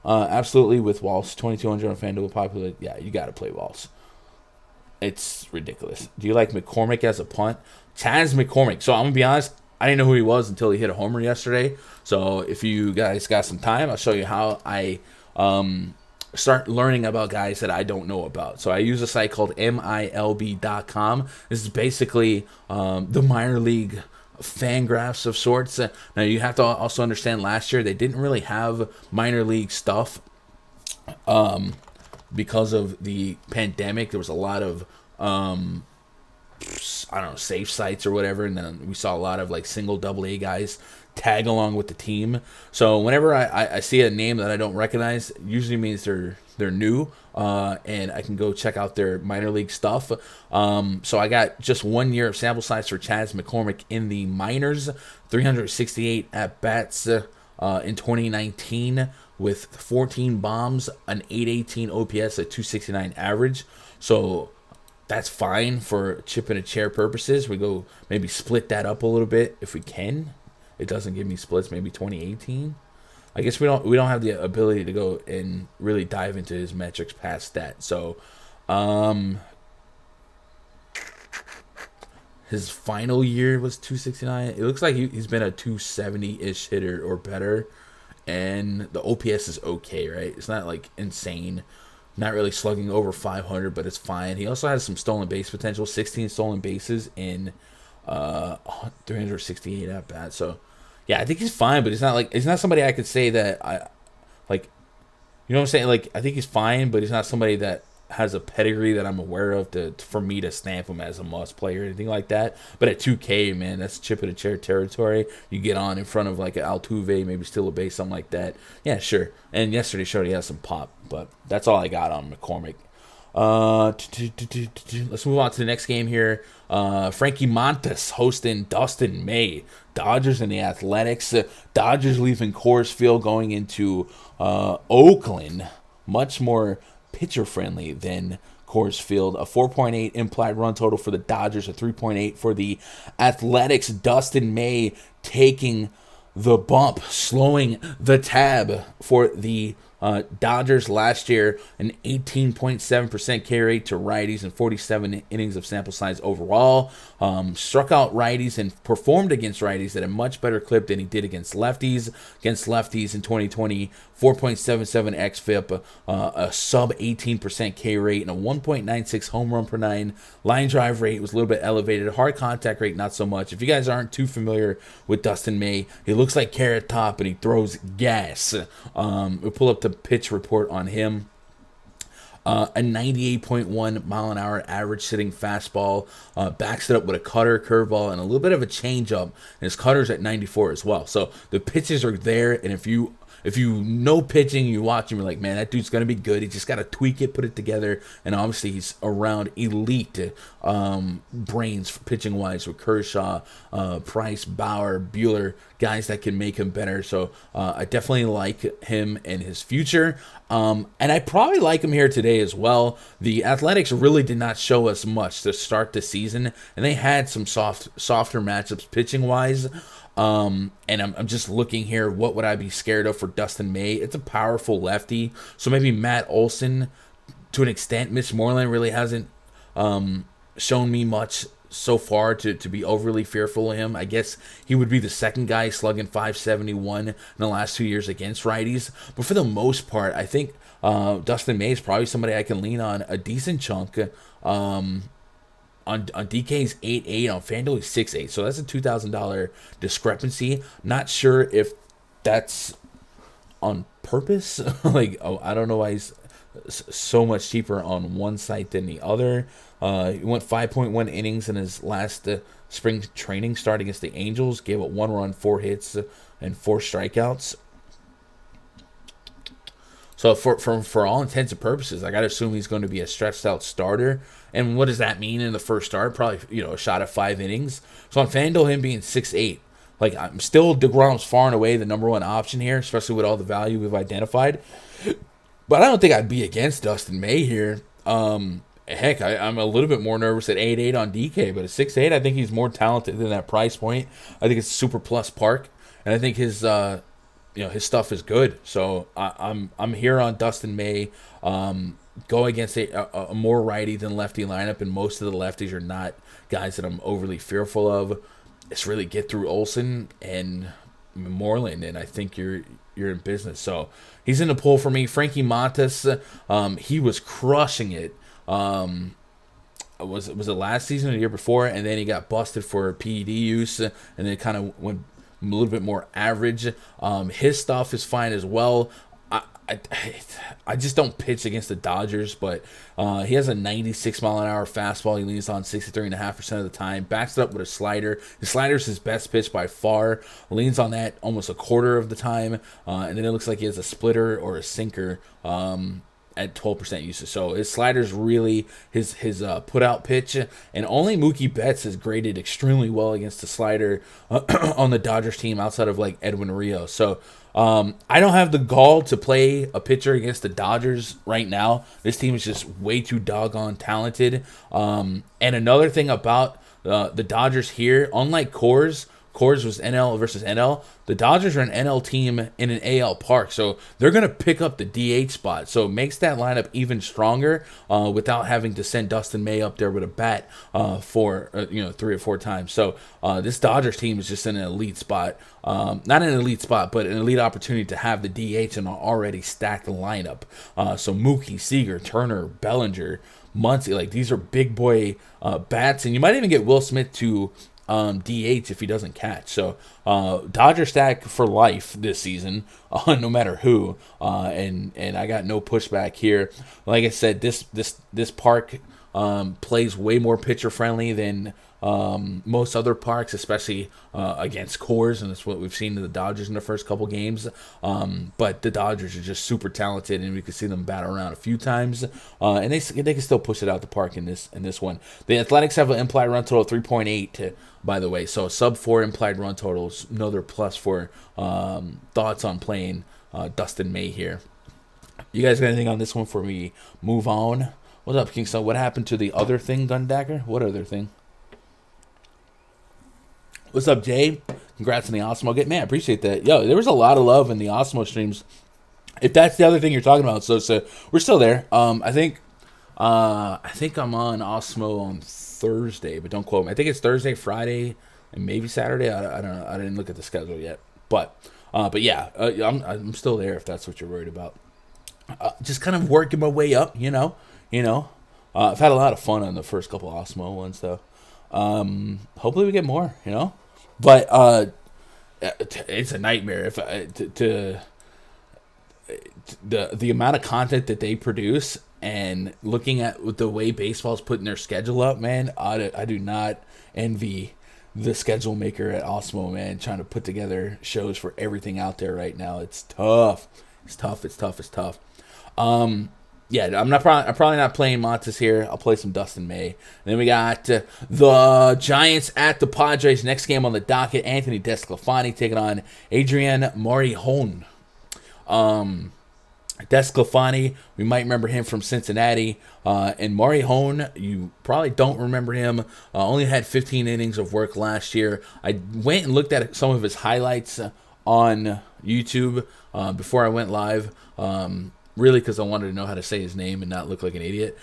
Absolutely with Walsh. 2,200 on FanDuel popular. Yeah, you got to play Walsh. It's ridiculous. Do you like McCormick as a punt? Chaz McCormick. So I'm going to be honest. I didn't know who he was until he hit a homer yesterday. So if you guys got some time, I'll show you how I start learning about guys that I don't know about. So I use a site called MILB.com. This is basically the minor league fan graphs of sorts. Now you have to also understand last year they didn't really have minor league stuff because of the pandemic. There was a lot of I don't know, safe sites or whatever, and then we saw a lot of like single double A guys tag along with the team. So whenever I see a name that I don't recognize, it usually means they're new, and I can go check out their minor league stuff. So I got just 1 year of sample size for Chaz McCormick in the minors, 368 at bats in 2019 with 14 bombs, an 818 OPS, a 269 average. So that's fine for chip in a chair purposes. We go maybe split that up a little bit if we can. It doesn't give me splits. Maybe 2018. I guess we don't have the ability to go and really dive into his metrics past that. So, his final year was 269. It looks like he's been a 270-ish hitter or better, and the OPS is okay, right? It's not like insane. Not really slugging over 500, but it's fine. He also has some stolen base potential, 16 stolen bases in 368 at bat. So, yeah, I think he's fine, but he's not somebody I could say that I like. You know what I'm saying? Like, I think he's fine, but he's not somebody that has a pedigree that I'm aware of for me to stamp him as a must play or anything like that. But at 2K, man, that's chip in a chair territory. You get on in front of like an Altuve, maybe steal a base, something like that. Yeah, sure. And yesterday showed he has some pop, but that's all I got on McCormick. Let's move on to the next game here. Frankie Montas hosting Dustin May. Dodgers and the Athletics. Dodgers leaving Coors Field going into Oakland. Much more pitcher friendly than Coors Field. A 4.8 implied run total for the Dodgers, a 3.8 for the Athletics. Dustin May taking the bump, slowing the tab for the Dodgers last year, an 18.7% K rate to righties and 47 innings of sample size overall. Struck out righties and performed against righties at a much better clip than he did against lefties. Against lefties in 2020, 4.77 xFIP, a sub 18% K rate, and a 1.96 home run per nine. Line drive rate was a little bit elevated. Hard contact rate, not so much. If you guys aren't too familiar with Dustin May, he looks like Carrot Top, and he throws gas. We'll pull up the pitch report on him. A 98.1 mile an hour average sitting fastball, backs it up with a cutter, curveball, and a little bit of a changeup. And his cutter's at 94 as well. So the pitches are there, and if you know pitching, you watch him, you're like, man, that dude's going to be good. He just got to tweak it, put it together, and obviously he's around elite brains pitching-wise with Kershaw, Price, Bauer, Buehler, guys that can make him better. So I definitely like him and his future. And I probably like him here today as well. The Athletics really did not show us much to start the season, and they had some softer matchups pitching-wise. And I'm just looking here, what would I be scared of for Dustin May? It's a powerful lefty, so maybe Matt Olson to an extent. Mitch Moreland really hasn't shown me much so far to be overly fearful of him. I guess he would be the second guy slugging 571 in the last 2 years against righties. But for the most part, I think Dustin May is probably somebody I can lean on a decent chunk. On DK's 8.8, on FanDuel he's 6.8, so that's a $2,000 discrepancy. Not sure if that's on purpose. I don't know why he's so much cheaper on one site than the other. He went 5.1 innings in his last spring training start against the Angels. Gave up 1 run, 4 hits, and 4 strikeouts. So for all intents and purposes, I got to assume he's going to be a stretched out starter. And what does that mean in the first start? Probably, a shot at 5 innings. So on FanDuel, him being 6.8, Like, I'm still DeGrom's far and away the number one option here, especially with all the value we've identified. But I don't think I'd be against Dustin May here. Heck, I'm a little bit more nervous at 8-8 on DK, but at 6-8, I think he's more talented than that price point. I think it's a super plus park, and I think his his stuff is good. So I'm here on Dustin May. Go against a more righty than lefty lineup, and most of the lefties are not guys that I'm overly fearful of. It's really get through Olsen and Moreland, and I think you're in business. So he's in the pool for me. Frankie Montas, he was crushing it. Was it last season or the year before? And then he got busted for PED use, and then kind of went a little bit more average. His stuff is fine as well. I just don't pitch against the Dodgers, but he has a 96-mile-an-hour fastball. He leans on 63.5% of the time. Backs it up with a slider. His slider is his best pitch by far. Leans on that almost a quarter of the time. And then it looks like he has a splitter or a sinker at 12% usage. So his slider's really his put-out pitch. And only Mookie Betts has graded extremely well against the slider on the Dodgers team outside of like Edwin Rios. So I don't have the gall to play a pitcher against the Dodgers right now. This team is just way too doggone talented. And another thing about the Dodgers here, unlike Coors was NL versus NL. The Dodgers are an NL team in an AL park, so they're going to pick up the DH spot. So it makes that lineup even stronger without having to send Dustin May up there with a bat for 3 or 4 times. So this Dodgers team is just in an elite spot. Not an elite spot, but an elite opportunity to have the DH in an already stacked lineup. So Mookie, Seager, Turner, Bellinger, Muncy, like these are big boy bats, and you might even get Will Smith to DH if he doesn't catch. So Dodger stack for life this season, no matter who. And I got no pushback here. Like I said, this park plays way more pitcher friendly than most other parks, especially against Coors, and that's what we've seen to the Dodgers in the first couple games. But the Dodgers are just super talented, and we could see them bat around a few times, and they can still push it out the park in this one. The Athletics have an implied run total of 3.8, by the way, so sub 4 implied run totals, another plus for thoughts on playing Dustin May here. You guys got anything on this one before we move on? What's up, Kingston? What happened to the other thing, Gundacker? What other thing? What's up, Jay? Congrats on the Osmo get. Man, I appreciate that. Yo, there was a lot of love in the Osmo streams. If that's the other thing you're talking about, so we're still there. I think I'm on Osmo on Thursday, but don't quote me. I think it's Thursday, Friday, and maybe Saturday. I don't know. I didn't look at the schedule yet, but yeah, I'm still there. If that's what you're worried about, just kind of working my way up. You know. I've had a lot of fun on the first couple Osmo ones, though. Hopefully we get more. But it's a nightmare if the amount of content that they produce, and looking at the way baseball's putting their schedule up, man, I do not envy the schedule maker at Osmo, man, trying to put together shows for everything out there right now. It's tough. It's tough. Yeah, I'm probably not playing Montes here. I'll play some Dustin May. And then we got the Giants at the Padres. Next game on the docket, Anthony DeSclafani taking on Adrian Morejon. DeSclafani, we might remember him from Cincinnati. And Morejon, you probably don't remember him. Only had 15 innings of work last year. I went and looked at some of his highlights on YouTube before I went live. Really, because I wanted to know how to say his name and not look like an idiot.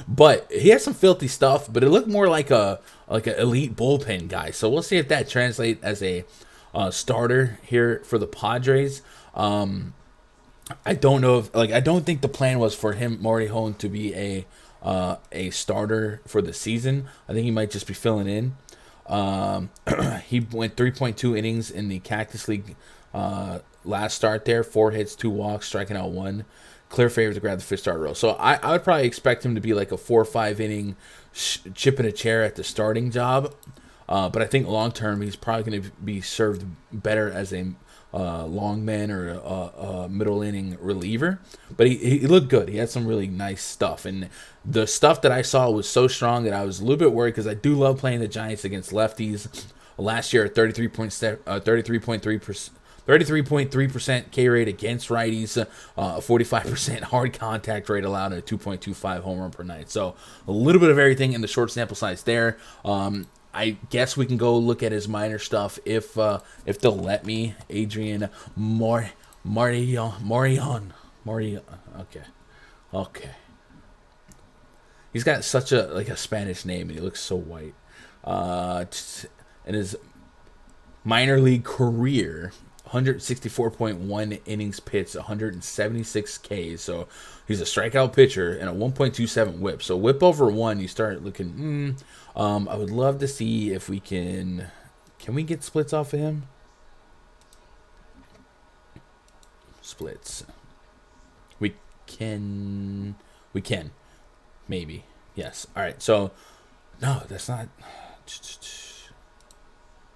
But he has some filthy stuff, but it looked more like an elite bullpen guy. So we'll see if that translates as a starter here for the Padres. I don't know if I don't think the plan was for him, Morejon, to be a starter for the season. I think he might just be filling in. He went 3.2 innings in the Cactus League last start there, 4 hits, 2 walks, striking out 1. Clear favorite to grab the 5th starter role. So I would probably expect him to be like a 4 or 5 inning chip in a chair at the starting job. But I think long term he's probably going to be served better as a long man or a middle inning reliever. But he looked good. He had some really nice stuff. And the stuff that I saw was so strong that I was a little bit worried, because I do love playing the Giants against lefties. last year, 33.3% K rate against righties, 45% hard contact rate allowed, and a 2.25 home run per night. So a little bit of everything in the short sample size there. I guess we can go look at his minor stuff if they'll let me. Adrian Marion. Okay. He's got such a Spanish name, and he looks so white. And his minor league career, 164.1 innings pitched, 176 Ks. So he's a strikeout pitcher and a 1.27 whip. So whip over 1, you start looking. I would love to see if we can. Can we get splits off of him? Splits. We can. Maybe. Yes. All right. So, no, that's not. Is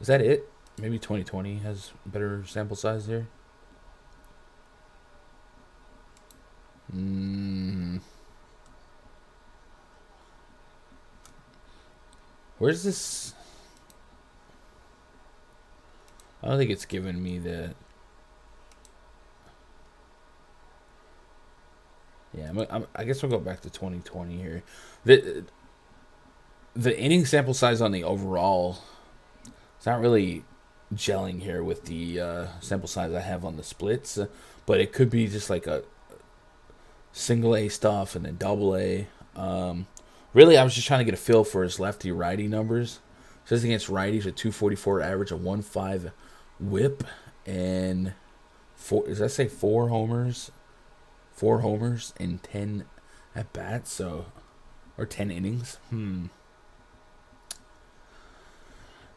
that it? Maybe 2020 has better sample size there. Where's this? I don't think it's giving me the. Yeah, I guess we'll go back to 2020 here. The inning sample size on the overall, it's not really gelling here with the sample size I have on the splits, but it could be just like a single A stuff and then double A. Really, I was just trying to get a feel for his lefty-righty numbers. It says against righties, a 244 average, a 1.5 whip, and does that say 4 homers? 4 homers in 10 at bats, so or 10 innings.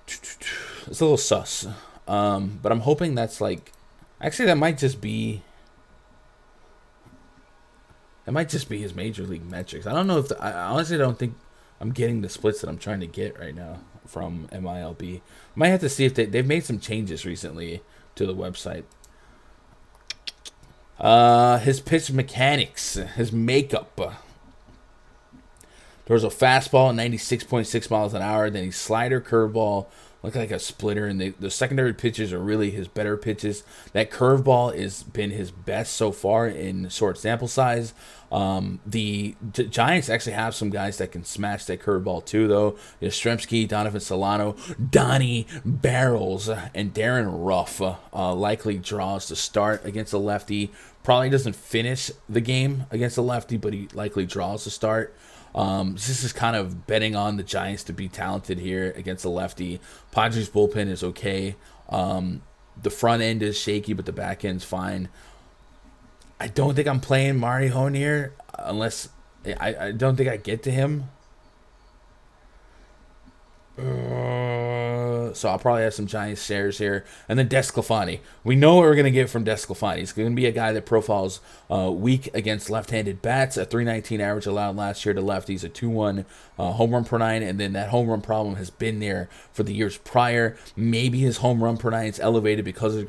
It's a little sus. But I'm hoping that's like, actually that might just be his major league metrics. I don't know if I honestly don't think I'm getting the splits that I'm trying to get right now from MLB. Might have to see if they've made some changes recently to the website. His pitch mechanics, his makeup. There was a fastball at 96.6 miles an hour, then his slider, curveball, looked like a splitter, and the secondary pitches are really his better pitches. That curveball has been his best so far in short sample size. The Giants actually have some guys that can smash that curveball too, though. Yastrzemski, Donovan Solano, Donnie Barrels, and Darren Ruff likely draws to start against a lefty. Probably doesn't finish the game against a lefty, but he likely draws to start. This is kind of betting on the Giants to be talented here against a lefty. Padres bullpen is okay. The front end is shaky, but the back end's fine. I don't think I'm playing Marion here unless I don't think I get to him. So I'll probably have some Giants shares here. And then Desclafani. We know what we're going to get from Desclafani. He's going to be a guy that profiles weak against left-handed bats. A 319 average allowed last year to lefties. A 2-1 home run per nine. And then that home run problem has been there for the years prior. Maybe his home run per nine is elevated because of the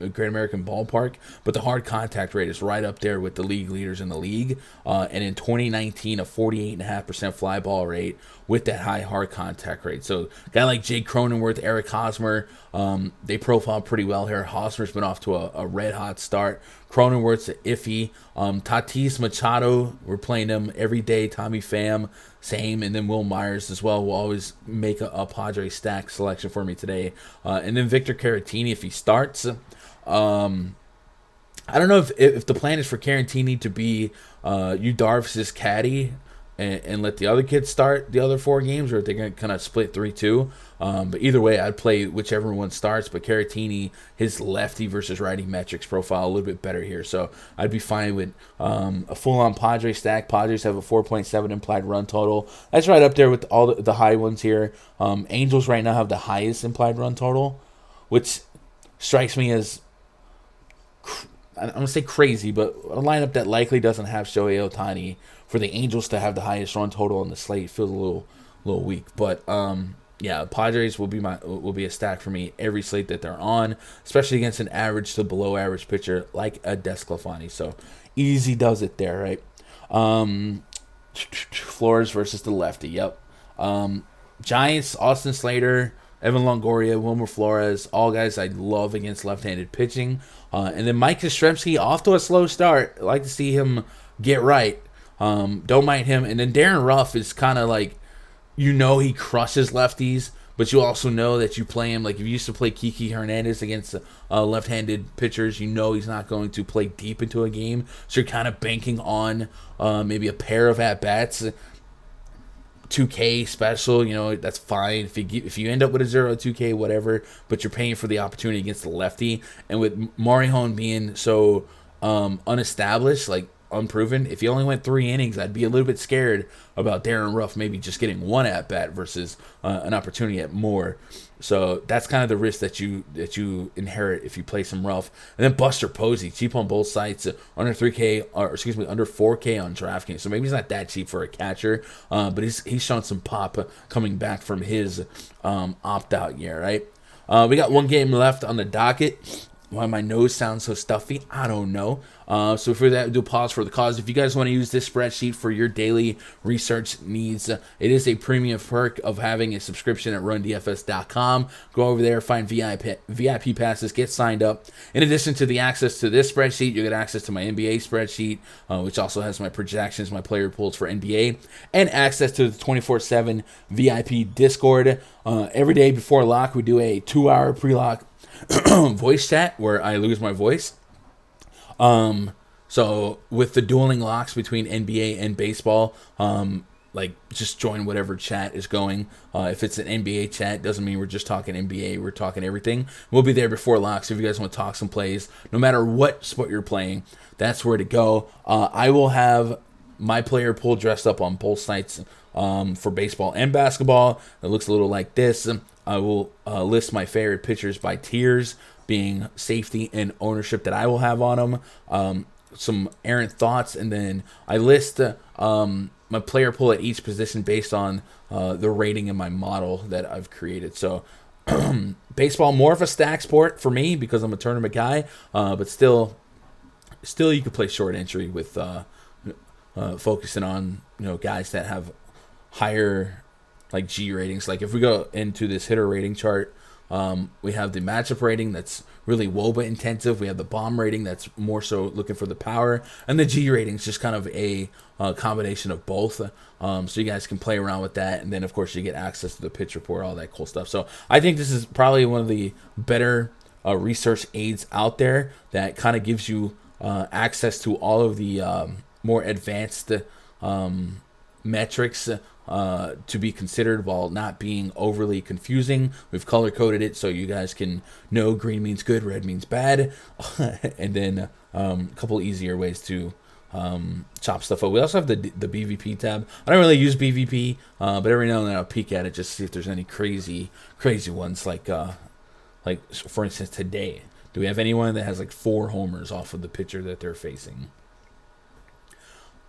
Great American Ballpark. But the hard contact rate is right up there with the league leaders in the league. And in 2019, a 48.5% fly ball rate with that high hard contact rate. So a guy like Jake Cronenworth, Eric Hosmer, they profile pretty well here. Hosmer's been off to a red-hot start. Cronenworth's iffy. Tatis Machado, we're playing him every day. Tommy Pham, same. And then Will Myers as well will always make a Padre stack selection for me today. And then Victor Caratini if he starts. I don't know if the plan is for Caratini to be Yu Darvish's caddy and let the other kids start the other 4 games, or if they're going to kind of split 3-2. But either way, I'd play whichever one starts. But Caratini, his lefty versus righty metrics profile a little bit better here. So I'd be fine with a full-on Padre stack. Padres have a 4.7 implied run total. That's right up there with all the high ones here. Angels right now have the highest implied run total, which strikes me as, I'm going to say crazy, but a lineup that likely doesn't have Shohei Ohtani, for the Angels to have the highest run total on the slate feels a little weak. But yeah, Padres will be a stack for me every slate that they're on, especially against an average to below average pitcher like a Desclafani. So easy does it there, right? Flores versus the lefty. Yep. Giants, Austin Slater, Evan Longoria, Wilmer Flores, all guys I love against left-handed pitching. And then Mike Yastrzemski, off to a slow start. I like to see him get right. Don't mind him. And then Darren Ruff is kind of like, he crushes lefties, but you also know that you play him. Like if you used to play Kiki Hernandez against left-handed pitchers, he's not going to play deep into a game. So you're kind of banking on maybe a pair of at-bats. 2K special, that's fine. If you end up with a 0-2K, whatever, but you're paying for the opportunity against the lefty. And with Marijon being so unestablished, like unproven, if he only went 3 innings, I'd be a little bit scared about Darren Ruff maybe just getting one at bat versus an opportunity at more. So that's kind of the risk that you inherit if you play some Ruff. And then Buster Posey, cheap on both sides, under 3K, under 4K on DraftKings. So maybe he's not that cheap for a catcher, but he's shown some pop coming back from his opt-out year, right? We got one game left on the docket. Why my nose sounds so stuffy, I don't know. So for that, do pause for the cause. If you guys want to use this spreadsheet for your daily research needs, it is a premium perk of having a subscription at rundfs.com. Go over there, find VIP passes, get signed up. In addition to the access to this spreadsheet, you get access to my NBA spreadsheet, which also has my projections, my player pools for NBA, and access to the 24/7 VIP Discord. Every day before lock, we do a 2-hour pre-lock voice chat where I lose my voice. So with the dueling locks between NBA and baseball, just join whatever chat is going. If it's an NBA chat, doesn't mean we're just talking NBA. We're talking everything. We'll be there before locks. If you guys want to talk some plays, no matter what sport you're playing, that's where to go. I will have my player pool dressed up on both sites for baseball and basketball. It looks a little like this. I will list my favorite pitchers by tiers, being safety and ownership that I will have on them. Some errant thoughts, and then I list my player pool at each position based on the rating in my model that I've created. So baseball, more of a stack sport for me because I'm a tournament guy, but still you could play short entry with focusing on guys that have higher like G ratings. Like if we go into this hitter rating chart, we have the matchup rating that's really WOBA intensive. We have the bomb rating that's more so looking for the power, and the G rating is just kind of a combination of both. So you guys can play around with that, and then of course you get access to the pitch report, all that cool stuff. So I think this is probably one of the better research aids out there that kind of gives you access to all of the more advanced metrics to be considered while not being overly confusing. We've color coded it so you guys can know green means good, red means bad, and then a couple easier ways to chop stuff up. We also have the BVP tab. I don't really use BVP, but every now and then I'll peek at it just to see if there's any crazy ones. Like for instance today, do we have anyone that has like 4 homers off of the pitcher that they're facing?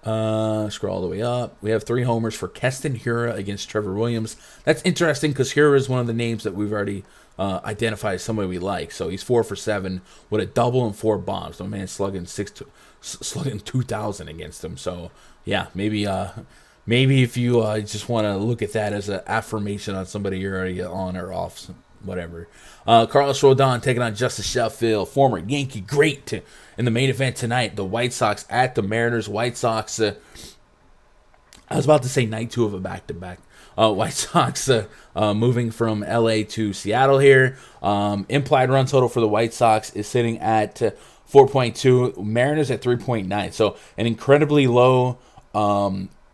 Scroll all the way up. We have 3 homers for Keston Hiura against Trevor Williams. That's interesting because Hiura is one of the names that we've already identified as somebody we like. So he's 4 for 7 with a double and 4 bombs. My man slugging 2,000 against him. So yeah, maybe if you just want to look at that as an affirmation on somebody you're already on or off, whatever. Carlos Rodon taking on Justice Sheffield, former Yankee great. In the main event tonight, the White Sox at the Mariners. White Sox, I was about to say night 2 of a back-to-back. White Sox moving from LA to Seattle here. Implied run total for the White Sox is sitting at 4.2. Mariners at 3.9. So an incredibly low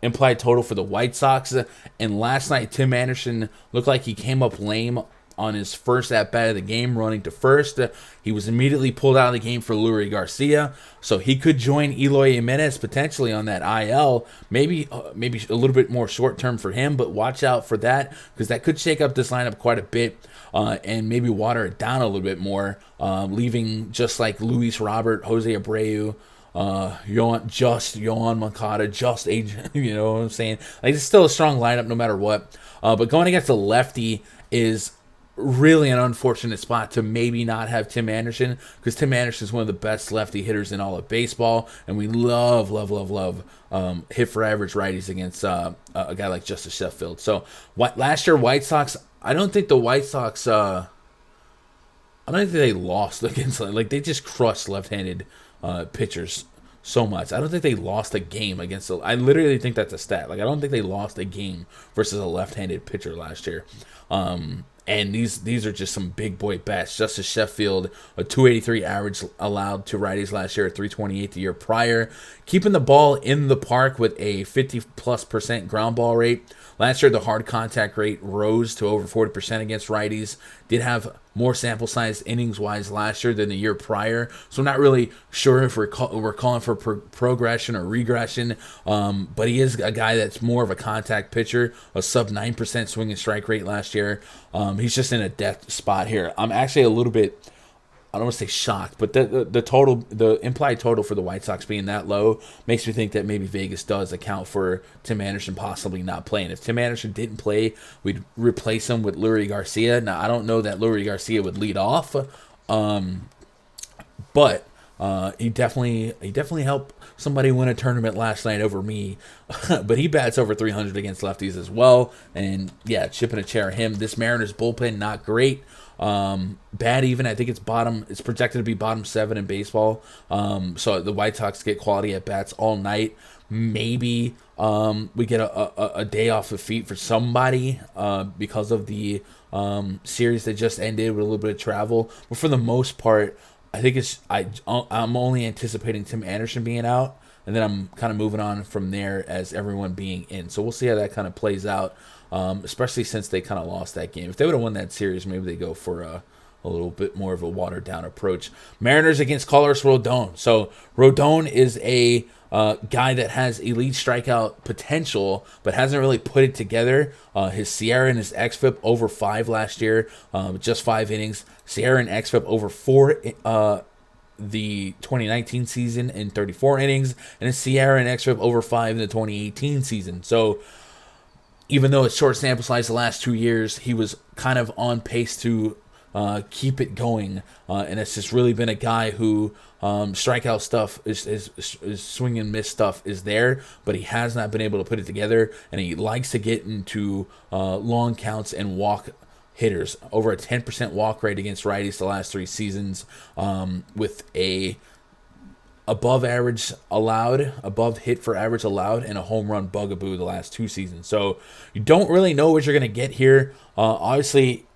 implied total for the White Sox. And last night, Tim Anderson looked like he came up lame on his first at-bat of the game, running to first. He was immediately pulled out of the game for Lurie Garcia, so he could join Eloy Jimenez potentially on that IL. Maybe a little bit more short-term for him, but watch out for that because that could shake up this lineup quite a bit and maybe water it down a little bit more, leaving just like Luis Robert, Jose Abreu, Yohan Moncada, just Adrian, you know what I'm saying? Like, it's still a strong lineup no matter what. But going against a lefty is really an unfortunate spot to maybe not have Tim Anderson, because Tim Anderson is one of the best lefty hitters in all of baseball, and we love hit for average righties against a guy like Justice Sheffield. So last year White Sox, I don't think the White Sox I don't think they lost against, like, they just crushed left-handed pitchers so much. I don't think they lost a game against I literally think that's a stat. Like, I don't think they lost a game versus a left-handed pitcher last year. And these are just some big boy bats. Justice Sheffield, a 283 average allowed to righties last year, a 328 the year prior. Keeping the ball in the park with a 50+% ground ball rate. Last year, the hard contact rate rose to over 40% against righties. Did have more sample size innings-wise last year than the year prior. So I'm not really sure if we're calling for progression or regression. But he is a guy that's more of a contact pitcher, a sub 9% swing and strike rate last year. He's just in a death spot here. I'm actually a little bit, I don't want to say shocked, but the implied total for the White Sox being that low makes me think that maybe Vegas does account for Tim Anderson possibly not playing. If Tim Anderson didn't play, we'd replace him with Leury Garcia. Now, I don't know that Leury Garcia would lead off, but he definitely helped somebody win a tournament last night over me. But he bats over 300 against lefties as well. And yeah, chipping a chair him. This Mariners bullpen, not great. Bad even. I think it's projected to be bottom 7 in baseball. So the White Sox get quality at bats all night. Maybe we get a day off of feet for somebody because of the series that just ended with a little bit of travel. But for the most part, I think I'm only anticipating Tim Anderson being out, and then I'm kind of moving on from there as everyone being in. So we'll see how that kind of plays out, especially since they kind of lost that game. If they would have won that series, maybe they go for a little bit more of a watered-down approach. Mariners against Carlos Rodon. So Rodon is a guy that has elite strikeout potential, but hasn't really put it together. His SIERA and his xFIP over 5 last year, just 5 innings. SIERA and xFIP over 4 the 2019 season in 34 innings, and his SIERA and xFIP over 5 in the 2018 season. So even though it's short sample size the last 2 years, he was kind of on pace to keep it going, and it's just really been a guy who strikeout stuff is swing and miss stuff is there, but he has not been able to put it together, and he likes to get into long counts and walk hitters. Over a 10% walk rate against righties the last 3 seasons, with a above hit for average allowed, and a home run bugaboo the last 2 seasons. So you don't really know what you're going to get here. Obviously,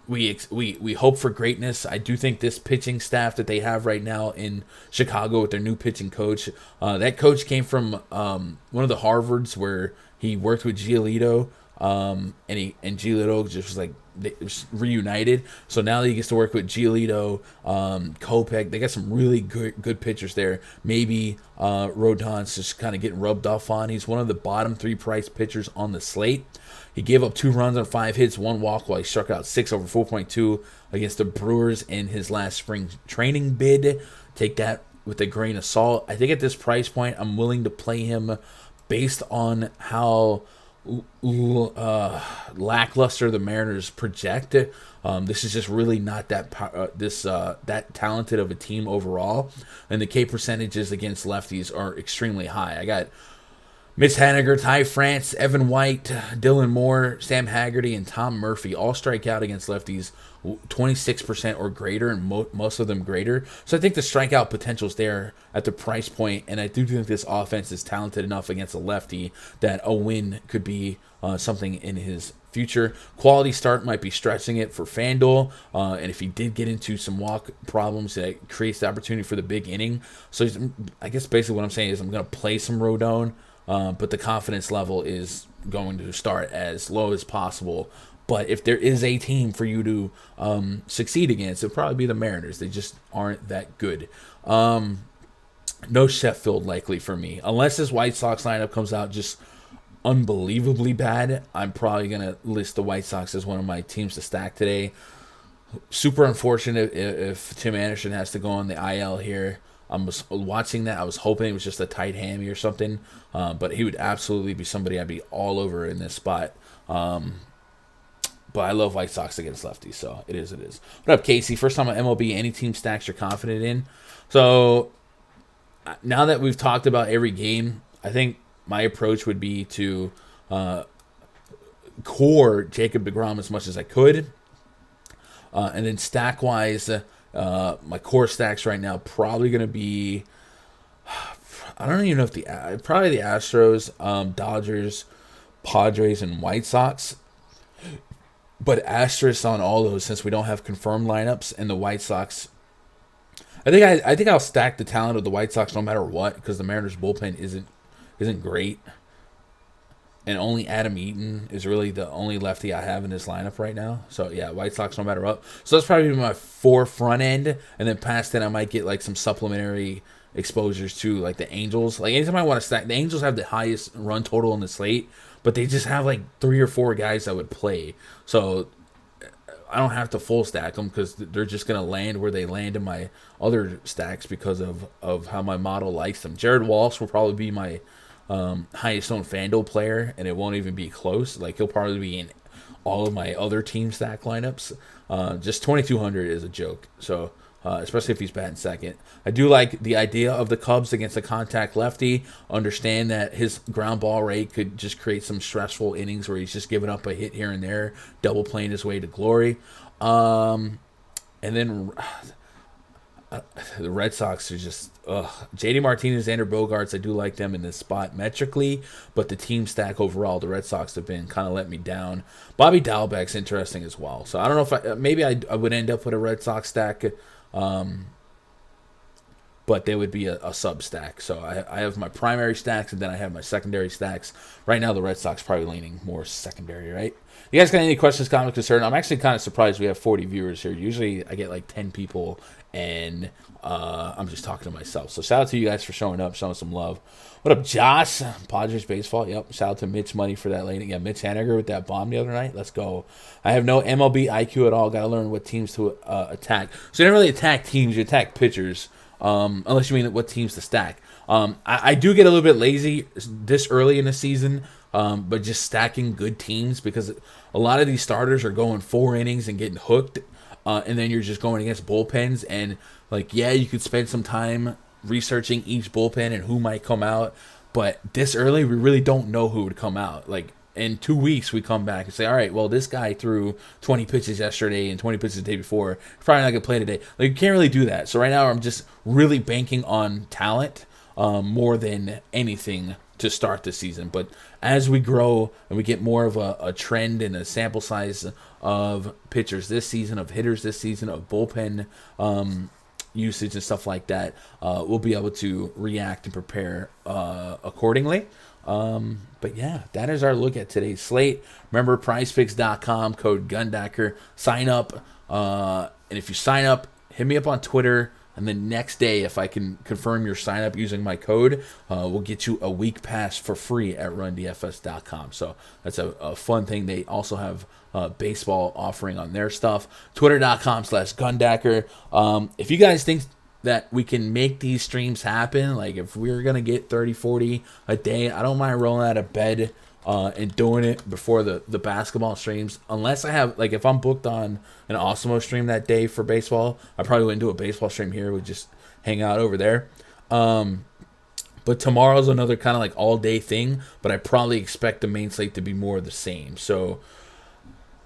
we hope for greatness. I do think this pitching staff that they have right now in Chicago with their new pitching coach, that coach came from one of the Harvards where he worked with Giolito, and Giolito just was like, they was reunited. So now he gets to work with Giolito, Kopech. They got some really good pitchers there. Maybe Rodon's just kind of getting rubbed off on. He's one of the bottom 3 price pitchers on the slate. He gave up 2 runs on 5 hits, 1 walk, while he struck out 6 over 4.2 against the Brewers in his last spring training bid. Take that with a grain of salt. I think at this price point, I'm willing to play him based on how lackluster the Mariners project. This is just really not that talented of a team overall, and the K percentages against lefties are extremely high. I got Mitch Haniger, Ty France, Evan White, Dylan Moore, Sam Haggerty, and Tom Murphy all strike out against lefties 26% or greater, and most of them greater. So I think the strikeout potential is there at the price point, and I do think this offense is talented enough against a lefty that a win could be something in his future. Quality start might be stretching it for FanDuel, and if he did get into some walk problems, that creates the opportunity for the big inning. So I guess basically what I'm saying is I'm going to play some Rodon, but the confidence level is going to start as low as possible. But if there is a team for you to succeed against, it'll probably be the Mariners. They just aren't that good. No Sheffield likely for me. Unless this White Sox lineup comes out just unbelievably bad, I'm probably going to list the White Sox as one of my teams to stack today. Super unfortunate if Tim Anderson has to go on the IL here. I was watching that. I was hoping it was just a tight hammy or something. But he would absolutely be somebody I'd be all over in this spot. But but I love White Sox against lefties, so it is. What up, Casey? First time on MLB, any team stacks you're confident in? So now that we've talked about every game, I think my approach would be to core Jacob deGrom as much as I could. And then stack-wise, my core stacks right now probably going to be, I don't even know if probably the Astros, Dodgers, Padres, and White Sox. But asterisk on all those since we don't have confirmed lineups, and the White Sox. I think I'll stack the talent of the White Sox no matter what, because the Mariners bullpen isn't great. And only Adam Eaton is really the only lefty I have in this lineup right now. So, yeah, White Sox no matter what. So, that's probably my 4 front end. And then past that, I might get, like, some supplementary exposures to, like, the Angels. Like, anytime I want to stack, the Angels have the highest run total in the slate. But they just have, like, 3 or 4 guys that would play. So, I don't have to full stack them because they're just going to land where they land in my other stacks because of how my model likes them. Jared Walsh will probably be my highest owned FanDuel player, and it won't even be close. Like, he'll probably be in all of my other team stack lineups. Just 2,200 is a joke. So, especially if he's batting second. I do like the idea of the Cubs against a contact lefty. Understand that his ground ball rate could just create some stressful innings where he's just giving up a hit here and there, double playing his way to glory. And then the Red Sox are just JD Martinez, Xander Bogaerts. I do like them in this spot metrically, but the team stack overall, the Red Sox have been kind of let me down. Bobby Dalbec's interesting as well. So I don't know if maybe I would end up with a Red Sox stack, but they would be a sub stack. So I have my primary stacks, and then I have my secondary stacks. Right now, the Red Sox probably leaning more secondary, right? You guys got any questions, comments, concern? I'm actually kind of surprised we have 40 viewers here. Usually I get like 10 people, and I'm just talking to myself. So shout out to you guys for showing up, showing some love. What up, Josh? Padres baseball. Yep. Shout out to Mitch Money for that lane. Yeah, Mitch Haniger with that bomb the other night. Let's go. I have no MLB IQ at all. Got to learn what teams to attack. So you don't really attack teams. You attack pitchers, unless you mean what teams to stack. I do get a little bit lazy this early in the season, but just stacking good teams because a lot of these starters are going 4 innings and getting hooked, and then you're just going against bullpens. And, like, yeah, you could spend some time researching each bullpen and who might come out, but this early, we really don't know who would come out. Like, in 2 weeks, we come back and say, all right, well, this guy threw 20 pitches yesterday and 20 pitches the day before. He's probably not going to play today. Like, you can't really do that. So right now, I'm just really banking on talent more than anything to start the season. But as we grow and we get more of a trend and a sample size of pitchers this season, of hitters this season, of bullpen usage and stuff like that, we'll be able to react and prepare accordingly. But yeah, that is our look at today's slate. Remember, PrizePicks.com, code GUNDACKER. Sign up, and if you sign up, hit me up on Twitter. And the next day, if I can confirm your sign up using my code, we'll get you a week pass for free at RunDFS.com. So that's a fun thing. They also have baseball offering on their stuff. Twitter.com/Gundacker. If you guys think that we can make these streams happen, like if we're going to get 30, 40 a day, I don't mind rolling out of bed and doing it before the basketball streams. Unless I have, like, if I'm booked on an Awesemo stream that day for baseball, I probably wouldn't do a baseball stream here. We'd just hang out over there. But tomorrow's another kind of like all day thing, but I probably expect the main slate to be more of the same. So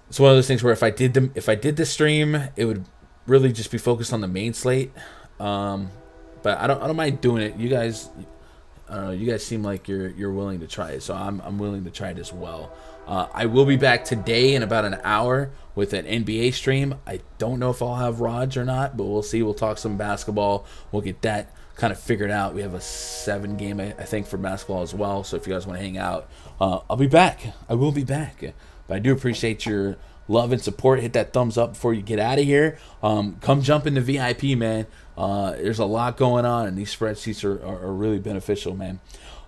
it's one of those things where if I did this stream, it would really just be focused on the main slate. But I don't mind doing it. You guys, I don't know. You guys seem like you're willing to try it, so I'm willing to try it as well. I will be back today in about an hour with an NBA stream. I don't know if I'll have Raj or not, but we'll see. We'll talk some basketball. We'll get that kind of figured out. We have a 7-game, I think, for basketball as well. So if you guys want to hang out, I'll be back. I will be back. But I do appreciate your love and support. Hit that thumbs up before you get out of here. Come jump in the VIP, man. There's a lot going on, and these spreadsheets are really beneficial, man.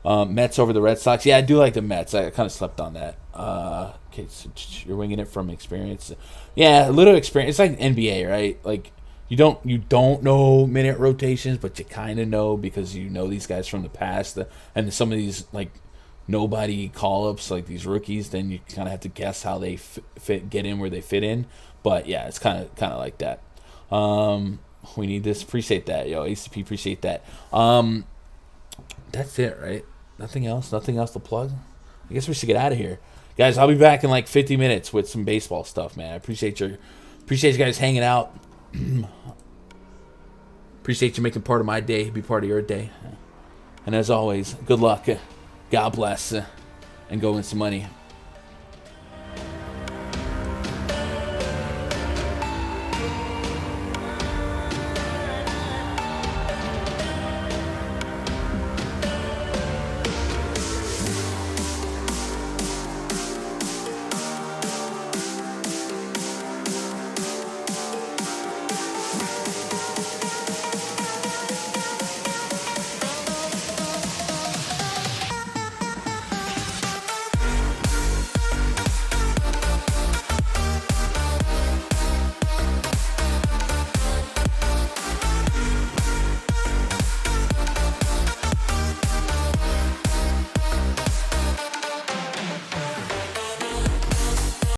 Mets over the Red Sox. Yeah, I do like the Mets. I kind of slept on that. Okay, so you're winging it from experience. Yeah, a little experience. It's like NBA, right? Like you don't know minute rotations, but you kind of know because you know these guys from the past, and some of these like nobody call-ups like these rookies, then you kind of have to guess how they get in where they fit in. But yeah, it's kind of like that. We need this. Appreciate that, yo. ACP, appreciate that. That's it, right? Nothing else to plug. I guess we should get out of here, guys. I'll be back in like 50 minutes with some baseball stuff, man. I appreciate you guys hanging out. Appreciate you making part of my day, be part of your day. And as always, good luck, God bless, and go win some money.